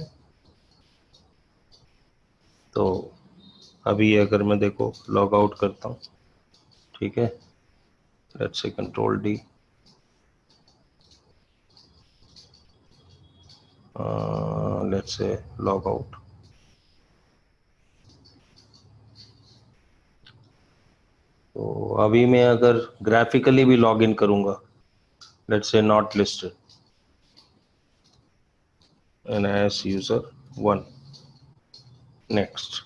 तो अभी अगर मैं देखो लॉग आउट करता हूँ, ठीक है, let's say control D, let's say log out. तो अभी मैं अगर ग्राफिकली भी लॉग इन करूंगा, let's say not listed NIS user 1, next.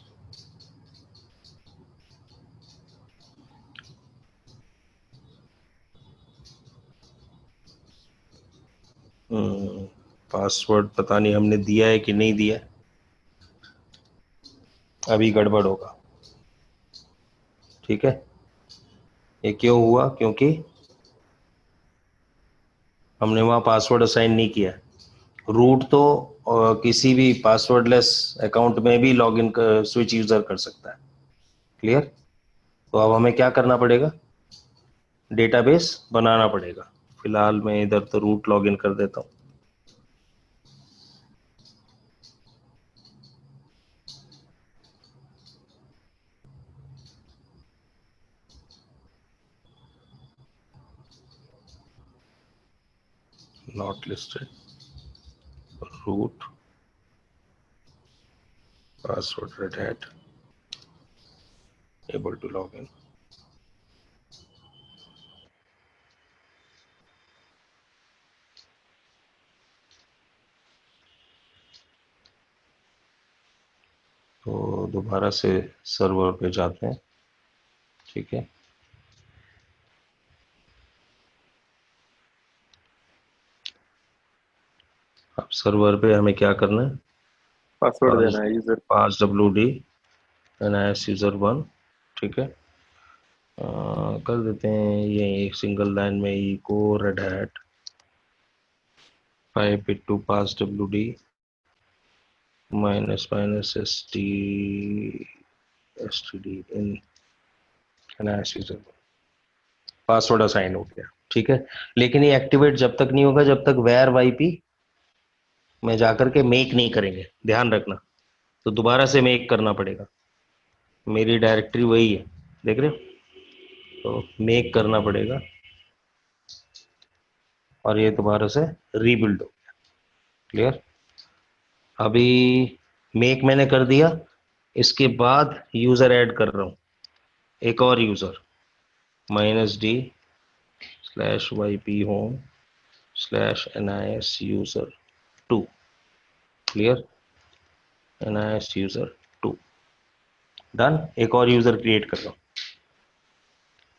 Password पता नहीं हमने दिया है कि नहीं दिया है, अभी गड़बड़ होगा। ठीक है, ये क्यों हुआ? क्योंकि हमने वहाँ पासवर्ड असाइन नहीं किया। रूट तो किसी भी पासवर्डलेस अकाउंट में भी लॉगिन स्विच यूजर कर सकता है। क्लियर? तो अब हमें क्या करना पड़ेगा? डेटाबेस बनाना पड़ेगा। फिलहाल मैं इधर तो रूट लॉगिन कर देता हूँ। Not listed root password red hat able to log in. तो दोबारा से सर्वर पे जाते हैं। ठीक है, अब सर्वर पे हमें क्या करना है?
पासवर्ड देना है यूजर।
पास WD NIS यूजर 1। ठीक है, कर देते हैं ये एक सिंगल लाइन में इको रेड हैट 5 पास WD माइनस माइनस std इन NIS यूजर। पासवर्ड असाइन हो गया। ठीक है, लेकिन ये एक्टिवेट जब तक नहीं होगा जब तक वेर YP में जाकर के मेक नहीं करेंगे, ध्यान रखना। तो दोबारा से मेक करना पड़ेगा। मेरी डायरेक्टरी वही है, देख रहे हो? तो मेक करना पड़ेगा और ये दोबारा से रीबिल्ड हो गया। क्लियर? अभी मेक मैंने कर दिया, इसके बाद यूजर ऐड कर रहा हूं, एक और user -d /yp home /NIS user 2। Clear? NIS user 2 done. एक और यूजर क्रिएट कर रहा हूं।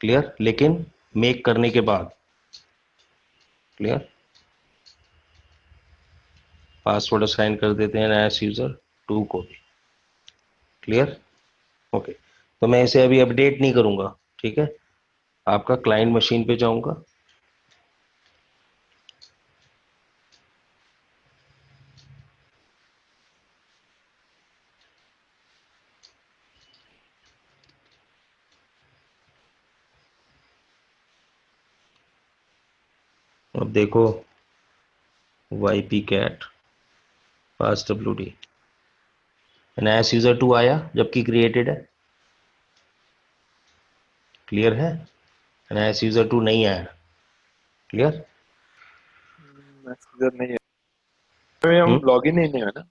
क्लियर? लेकिन मेक करने के बाद। क्लियर? पासवर्ड असाइन कर देते हैं NIS यूजर 2 को भी। क्लियर? ओके, तो मैं इसे अभी अपडेट नहीं करूंगा। ठीक है, आपका क्लाइंट मशीन पे जाऊंगा। अब देखो YP cat पास WD NIS यूजर 2 आया जबकि क्रिएटेड है। क्लियर है? NIS यूजर 2 नहीं आया। क्लियर?
मैसेंजर नहीं है, अभी हम लॉगिन ही नहीं है ना।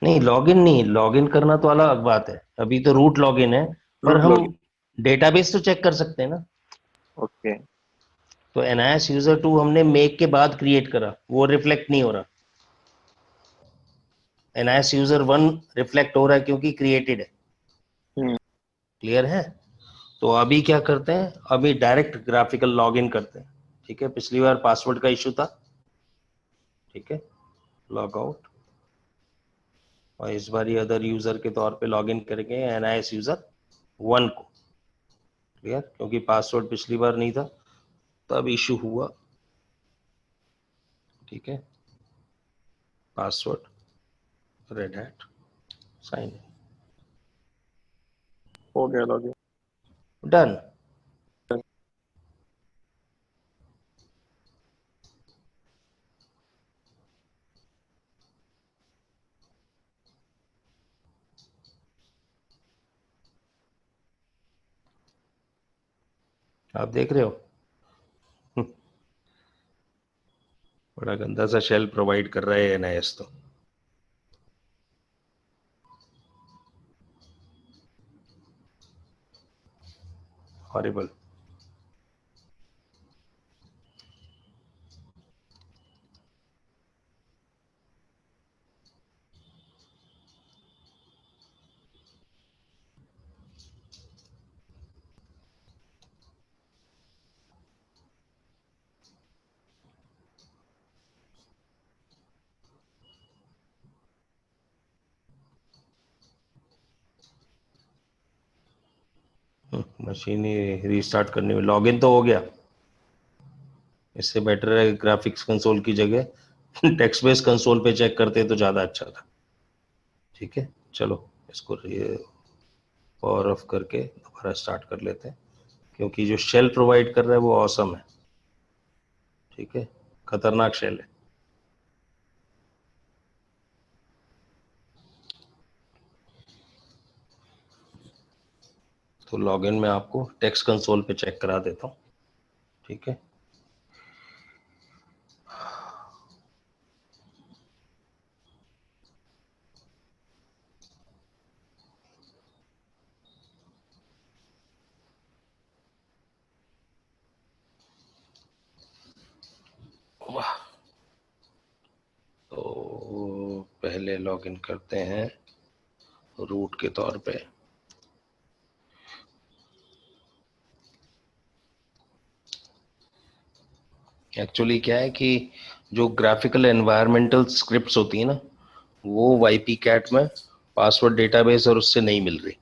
नहीं, लॉगिन नहीं, लॉगिन करना तो अलग बात है, अभी तो रूट लॉगिन है, पर
रूट
हम
लॉगिन।
डेटाबेस तो चेक कर सकते हैं ना।
ओके।
तो NIS यूजर 2 हमने मेक के बाद क्रिएट करा, वो रिफ्लेक्ट नहीं हो रहा। NIS यूजर 1 रिफ्लेक्ट हो रहा है क्योंकि क्रिएटेड है। क्लियर है? तो अभी क्या करते हैं, अभी डायरेक्ट ग्राफिकल लॉगिन करते हैं। ठीक है, पिछली बार पासवर्ड का इशू था। ठीक है, लॉग आउट, और इस बार अदर यूजर के तौर पे लॉगिन करेंगे NIS यूजर 1 को। क्लियर? क्योंकि पासवर्ड पिछली बार नहीं था तब इशू हुआ। ठीक है, password red hat sign in,
हो गया लॉगिन।
डन। आप देख रहे हो बड़ा गंदा सा शेल प्रोवाइड कर रहा है NIS तो। हॉरिबल। मशीन ही रीस्टार्ट करने में, लॉगिन तो हो गया। इससे बेटर है ग्राफिक्स कंसोल की जगह टेक्स्ट बेस्ड कंसोल पे चेक करते तो ज़्यादा अच्छा था। ठीक है, चलो इसको पावर ऑफ करके दोबारा स्टार्ट कर लेते हैं, क्योंकि जो शेल प्रोवाइड कर रहा है वो ऑसम है। ठीक है, खतरनाक शेल है। तो लॉगिन में आपको टेक्स्ट कंसोल पे चेक करा देता हूँ। ठीक है, वाह। तो पहले लॉगिन करते हैं रूट के तौर पे। एक्चुअली क्या है कि जो ग्राफिकल एनवायरमेंटल स्क्रिप्ट्स होती है ना, वो वाईपी कैट में पासवर्ड डेटाबेस और उससे नहीं मिल रही,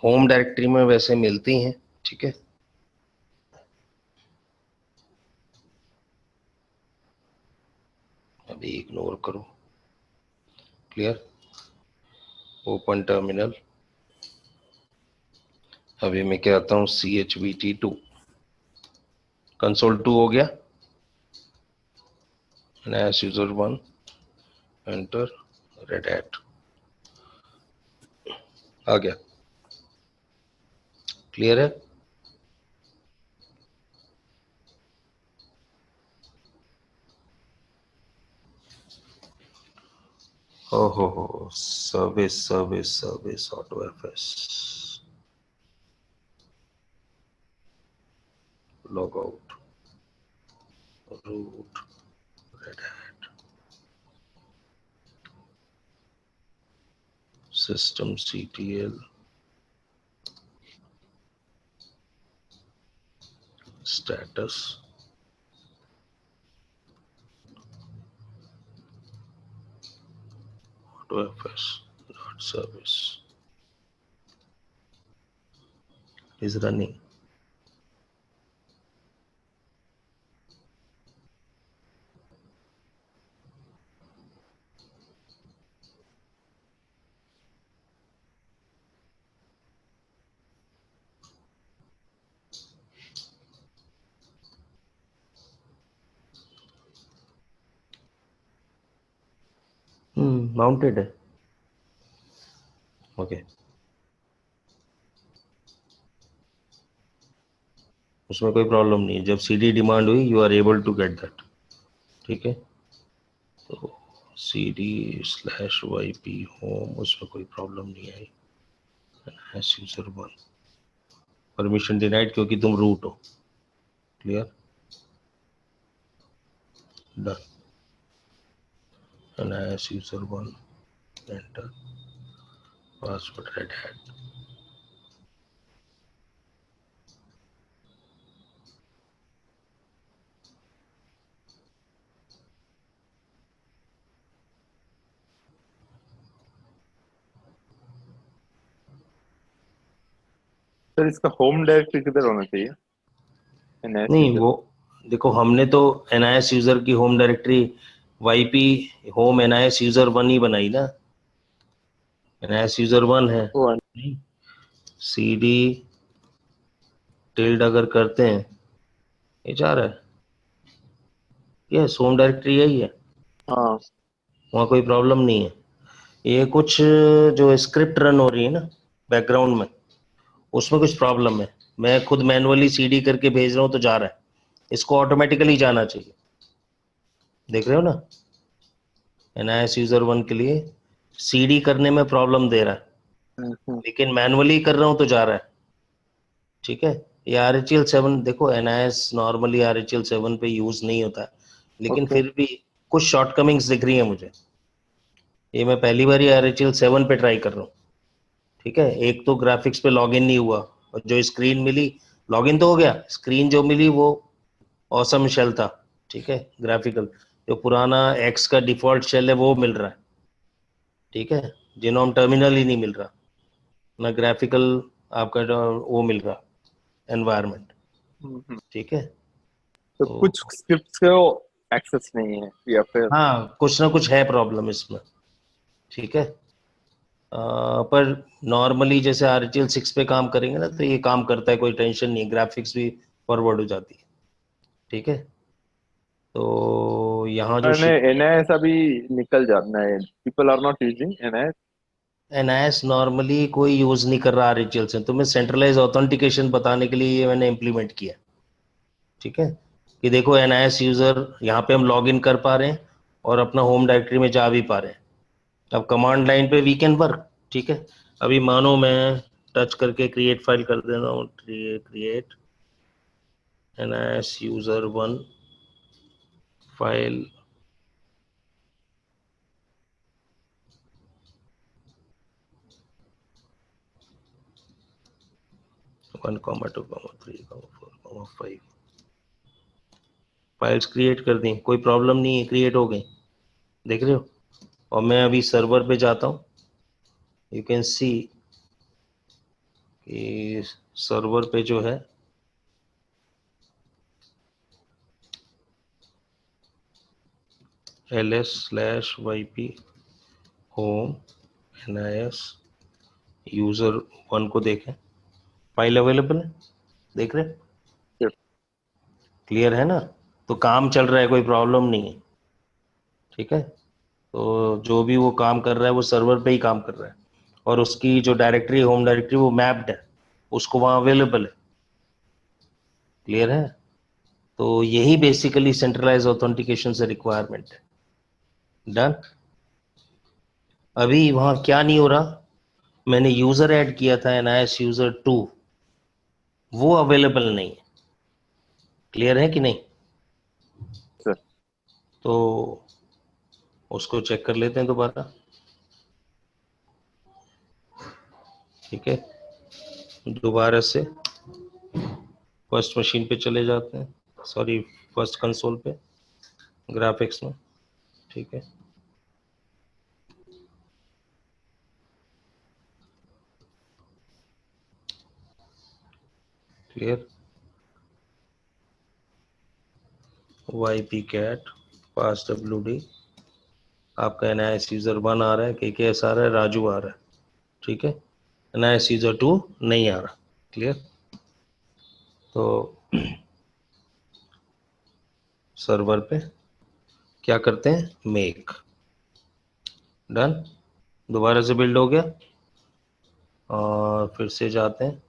होम डायरेक्टरी में वैसे मिलती हैं। ठीक है, अभी इग्नोर करो। क्लियर? Open terminal. अभी मैं क्या आता हूँ, CHVT2 कंसोल 2 हो गया, NIS user 1 enter, Red Hat आ गया। क्लियर है? ओहो हो, service service service auto FS, log out, root, Red Hat, system CTL, status, auto FS dot service is running. Mounted है। ओके, उसमें कोई प्रॉब्लम नहीं है, जब CD डिमांड हुई you are able to get that. ठीक है, तो CD/YP होम, उसमें कोई प्रॉब्लम नहीं आई। NIS यूजर 1 परमिशन डिनाइड क्योंकि तुम रूट हो। Clear? Done, NIS user 1, enter password Red Hat.
Sir इसका होम डायरेक्टरी किधर होना चाहिए? NS
नहीं
user।
वो देखो, हमने तो NIS यूजर की home directory YP home NIS user 1 ही बनाई ना, NIS यूजर 1 है।
वो
CD टिल्ड अगर करते हैं, ये जा रहा है, यस होम डायरेक्टरी यही है,
हाँ
वहाँ कोई प्रॉब्लम नहीं है। ये कुछ जो स्क्रिप्ट रन हो रही है ना बैकग्राउंड में, उसमें कुछ प्रॉब्लम है। मैं खुद मैनुअली CD करके भेज रहा हूँ तो जा रहा है, इसको ऑटोमेटिकली जाना चाहिए। देख रहे हो ना, NIS यूजर 1 के लिए CD करने में प्रॉब्लम दे रहा है, लेकिन मैनुअली कर रहा हूँ तो जा रहा है। ठीक है, ये RHEL 7, देखो NIS नॉर्मली RHEL 7 पे यूज नहीं होता, लेकिन
ओके।
फिर भी कुछ शॉर्टकमिंग्स दिख रही है मुझे। ये मैं पहली बार ही RHEL 7 पे ट्राई कर रहा हूँ। ठीक है, एक तो ग्राफिक्स पे लॉगिन नहीं हुआ, और जो स्क्रीन मिली, लॉगिन तो हो गया, स्क्रीन जो मिली वो ऑसम शेल था। ठीक है, ग्राफिकल जो पुराना एक्स का डिफॉल्ट शेल है वो मिल रहा है। ठीक है, जिनोम टर्मिनल ही नहीं मिल रहा, ना ग्राफिकल आपका जो वो मिल रहा एनवायरनमेंट। ठीक है,
तो
तो
कुछ स्क्रिप्ट्स को एक्सेस नहीं है या फिर?
हाँ कुछ ना कुछ है प्रॉब्लम इसमें। ठीक है, पर नॉर्मली जैसे RHEL 6 पे काम करेंगे ना तो ये काम करता है, कोई टेंशन नहीं, ग्राफिक्स भी फॉरवर्ड हो जाती है। ठीक है, तो यहाँ जो
मैंने NIS अभी निकल जाना है, people are not using NIS।
NIS normally कोई यूज नहीं कर रहा RHEL से, तुम्हें सेंट्रलाइज ऑथेंटिकेशन बताने के लिए ये मैंने इम्प्लीमेंट किया। ठीक है, कि देखो NIS यूजर यहाँ पे हम लॉग इन कर पा रहे हैं और अपना होम डायरेक्टरी में जा भी पा रहे हैं। अब कमांड लाइन पे वी कैन वर्क। ठीक है, अभी मानो मैं टच करके क्रिएट फाइल कर दे रहा हूँ, create NIS user 1 file, one comma two comma three comma four comma five, files create कर दी, कोई प्रॉब्लम नहीं है, क्रिएट हो गई। देख रहे हो, और मैं अभी सर्वर पे जाता हूँ, यू कैन सी कि सर्वर पे जो है ls/yp होम NIS यूजर 1 को देखें, फाइल अवेलेबल है, देख रहे, क्लियर है ना, तो काम चल रहा है, कोई प्रॉब्लम नहीं है। ठीक है, तो जो भी वो काम कर रहा है वो सर्वर पे ही काम कर रहा है, और उसकी जो डायरेक्टरी होम डायरेक्टरी वो मैप्ड है, उसको वहाँ अवेलेबल है। क्लियर है, तो यही बेसिकली सेंट्रलाइज ऑथेंटिकेशन से रिक्वायरमेंट है। डन, अभी वहाँ क्या नहीं हो रहा, मैंने यूजर ऐड किया था NIS यूजर 2, वो अवेलेबल नहीं है। क्लियर है कि नहीं,
सर
तो उसको चेक कर लेते हैं दोबारा। ठीक है, दोबारा से फर्स्ट मशीन पे चले जाते हैं, सॉरी फर्स्ट कंसोल पे, ग्राफिक्स में। ठीक है, क्लियर, YP कैट पास WD, आपका NIS यूजर 1 आ रहा है, KKS आ रहा है, राजू आ रहा है। ठीक है, NIS यूजर 2 नहीं आ रहा। क्लियर, तो सर्वर पे क्या करते हैं, मेक, डन, दोबारा से बिल्ड हो गया, और फिर से जाते हैं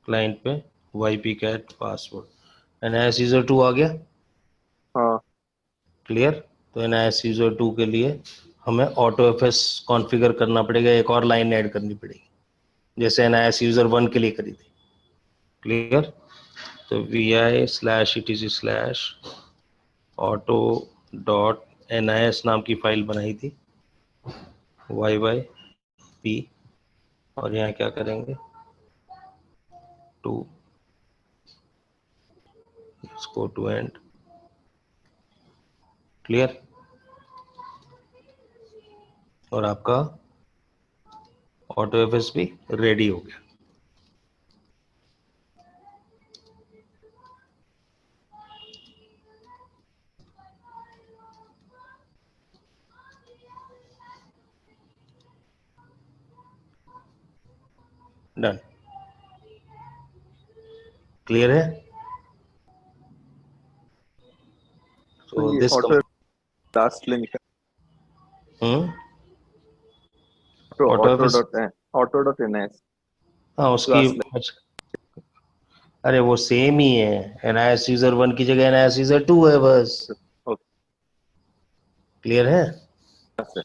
क्लाइंट पे, YP cat password, NIS user 2 आ गया।
हाँ।
क्लियर, तो NIS यूजर 2 के लिए हमें ऑटो FS कॉन्फ़िगर करना पड़ेगा, एक और लाइन ऐड करनी पड़ेगी, जैसे NIS यूजर 1 के लिए करी थी। क्लियर, तो vi/etc/ ऑटो डॉट NIS नाम की फाइल बनाई थी, YYP, और यहाँ क्या करेंगे, टू, इसको टू एंड, क्लियर, और आपका AutoFS भी रेडी हो गया। डन, क्लियर है।
तो
सो
ये
दिस
ऑटो लास्ट लिंक है,
ऑटोएफएस,
ऑटो डॉट एनएस
हाँ उसकी,
लास्ट लिंक।
अरे वो सेम ही है, NIS यूजर 1 की जगह NIS यूजर 2 है बस,
ओके
क्लियर है।
सर।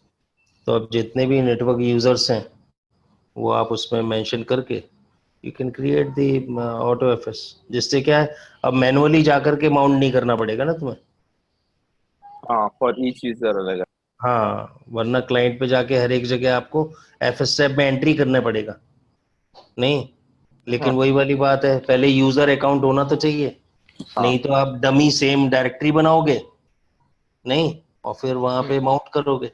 तो अब जितने भी नेटवर्क यूजर्स हैं वो आप उसमें मेंशन करके you can create the AutoFS, जिससे क्या है, अब मैनुअली जाकर के माउंट नहीं करना पड़ेगा ना तुम्हें।
हाँ फॉर ईच यूजर अलग।
हाँ, वरना क्लाइंट पे जाके हर एक जगह आपको FSAP में एंट्री करने पड़ेगा नहीं। लेकिन
हाँ
वही वाली बात है, पहले यूजर अकाउंट होना तो चाहिए,
हाँ
नहीं तो आप डमी सेम डायरेक्टरी बनाओगे नहीं, और फिर वहां पे माउंट करोगे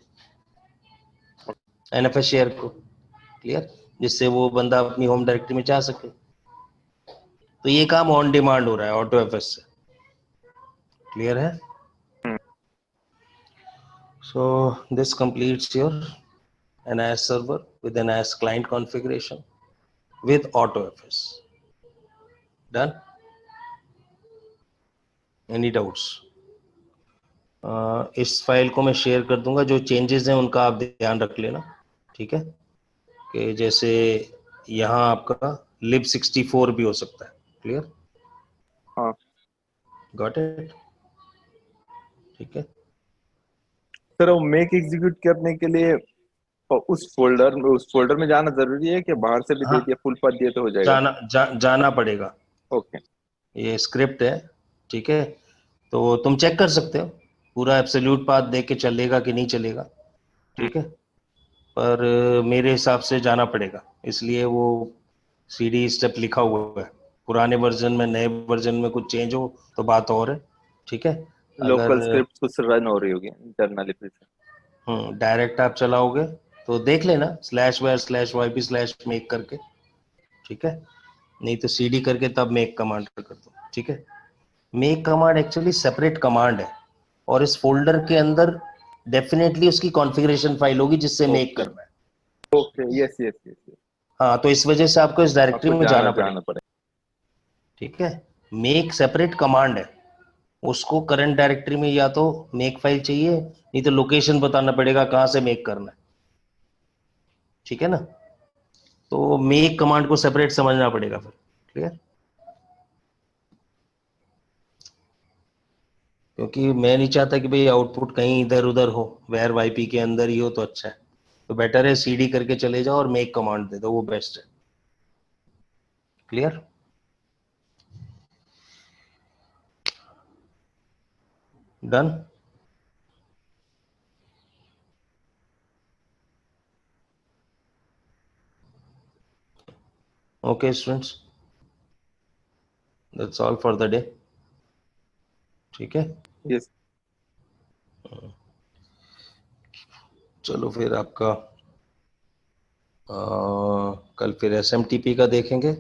NFS शेयर को, क्लियर, जिससे वो बंदा अपनी होम डायरेक्टरी में जा सके। तो ये काम ऑन डिमांड हो रहा है AutoFS से, क्लियर है। So this completes your NIS server with NIS client configuration with AutoFS. Done? Any doubts? इस फाइल को मैं शेयर कर दूंगा, जो चेंजेस हैं उनका आप ध्यान रख लेना, ठीक है, कि जैसे यहाँ आपका lib64 भी हो सकता है, क्लियर,
हाँ
गॉट इट, ठीक है।
सर वो मेक एग्जीक्यूट करने के लिए उस फोल्डर में जाना जरूरी है कि बाहर से भी दे
हाँ,
दिया फुल पाथ दिया तो हो जाएगा?
जाना पड़ेगा,
ओके
ये स्क्रिप्ट है, ठीक है। तो तुम चेक कर सकते हो पूरा एब्सोल्यूट पाथ देख के चलेगा कि नहीं चलेगा, ठीक है, पर मेरे हिसाब से जाना पड़ेगा, इसलिए वो CD स्टेप लिखा हुआ है। पुराने वर्जन में नए वर्जन में कुछ चेंज हो तो बात और है, ठीक है।
लोकल
अगर
स्क्रिप्ट कुछ रन हो रही होगी इंटरनली फिर से।
डायरेक्ट आप चलाओगे तो देख लेना /var/yp/make करके, ठीक है, नहीं तो CD करके तब मेक कमांड कर दो, ठीक है। Make command actually separate command है, और इस फोल्डर के अंदर डेफिनेटली उसकी कॉन्फ़िगरेशन फाइल होगी जिससे मेक
ओके
करना है।
Okay yes yes yes.
हाँ, तो इस वजह से आपको इस डायरेक्टरी
आपको
में
जाना
जाना
जाना
पड़ेगा,
पड़ेगा।
ठीक है। मेक सेपरेट कमांड है, उसको करंट डायरेक्टरी में या तो मेक फाइल चाहिए, नहीं तो लोकेशन बताना पड़ेगा कहां से मेक करना है, ठीक है ना। तो मेक कमांड को सेपरेट समझना पड़ेगा फिर, क्लियर, क्योंकि मैं नहीं चाहता कि भाई आउटपुट कहीं इधर उधर हो, वेर वाईपी के अंदर ही हो तो अच्छा है। तो बेटर है CD करके चले जाओ और मेक कमांड दे दो, वो बेस्ट है, clear, done. Okay students, that's all for the day, ठीक है।
यस
चलो फिर आपका कल फिर SMTP का देखेंगे,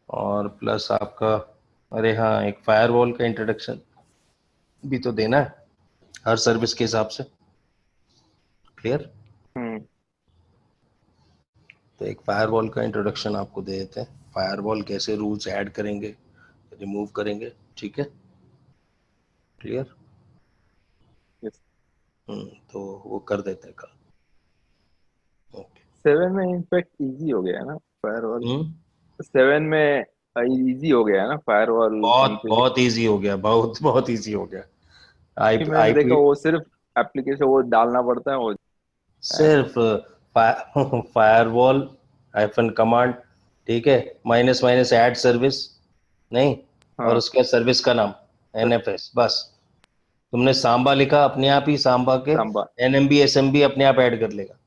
और प्लस आपका, अरे हाँ, एक फायरवॉल का इंट्रोडक्शन भी तो देना है हर सर्विस के हिसाब से, क्लियर। तो एक फायरवॉल का इंट्रोडक्शन आपको दे देते हैं, फायरवॉल कैसे रूल्स ऐड करेंगे, रिमूव करेंगे, ठीक है, क्लियर।
यस।
तो वो कर देते हैं कल, ओके।
7 में इनफैक्ट इजी हो गया है ना फायरवॉल।
हम्म,
7 में इजी हो गया है ना फायरवॉल
बहुत
कॉन्फ़िगर।
बहुत इजी हो गया, बहुत बहुत इजी हो गया। आई
कि मैंने देखा
आईपी
वो सिर्फ एप्लीकेशन वो डालना पड़ता है वो
सिर्फ फायरवॉल हाइफन कमांड, ठीक है, माइनस माइनस ऐड सर्विस नहीं, और
हाँ
उसके सर्विस का नाम
सर।
NFS, बस तुमने सांबा लिखा, अपने आप ही सांबा के
सांबा।
एनएमबी एसएमबी अपने आप ऐड कर लेगा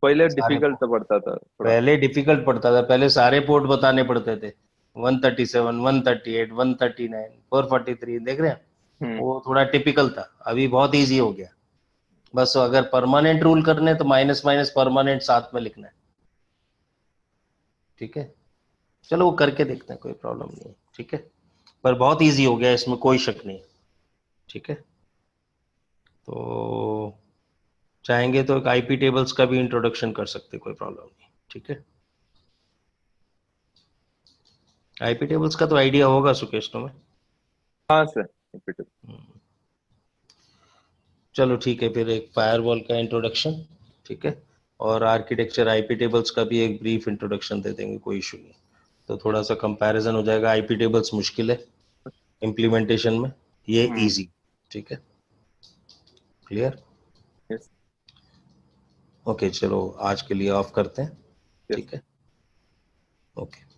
पहले
सारे
डिफिकल्ट
पोर्ट।
तो पड़ता था थोड़ा।
पहले डिफिकल्ट पड़ता था, पहले सारे पोर्ट बताने पड़ते थे, 137 138 139 443, देख रहे हैं,
हम्म।
वो थोड़ा टिपिकल था। अभी बहुत इजी हो गया। बस अगर परमानेंट रूल करने तो माइनस माइनस परमानेंट साथ में लिखना है। ठीक है, चलो वो करके देखते हैं, कोई प्रॉब्लम नहीं है। ठीक है, पर बहुत इजी हो गया, इसमें कोई शक नहीं। ठीक है, तो चाहेंगे तो एक आईपी टेबल्स का भी इंट्रोडक्शन कर सकते, कोई प्रॉब्लम नहीं। ठीक है, आईपी टेबल्स का तो आइडिया होगा सुकेश तुम्हें।
हाँ सर, रिपीट।
चलो ठीक है, फिर एक फायरवॉल का इंट्रोडक्शन। ठीक है, और आर्किटेक्चर आईपी टेबल्स का भी एक ब्रीफ इंट्रोडक्शन दे देंगे, कोई इशू नहीं। तो थोड़ा सा कंपैरिजन हो जाएगा। आईपी टेबल्स मुश्किल है इम्प्लीमेंटेशन में, ये
हम्म।
इजी। ठीक है, क्लियर।
यस।
ओके, चलो आज के लिए ऑफ करते हैं।
यस।
ठीक है, ओके।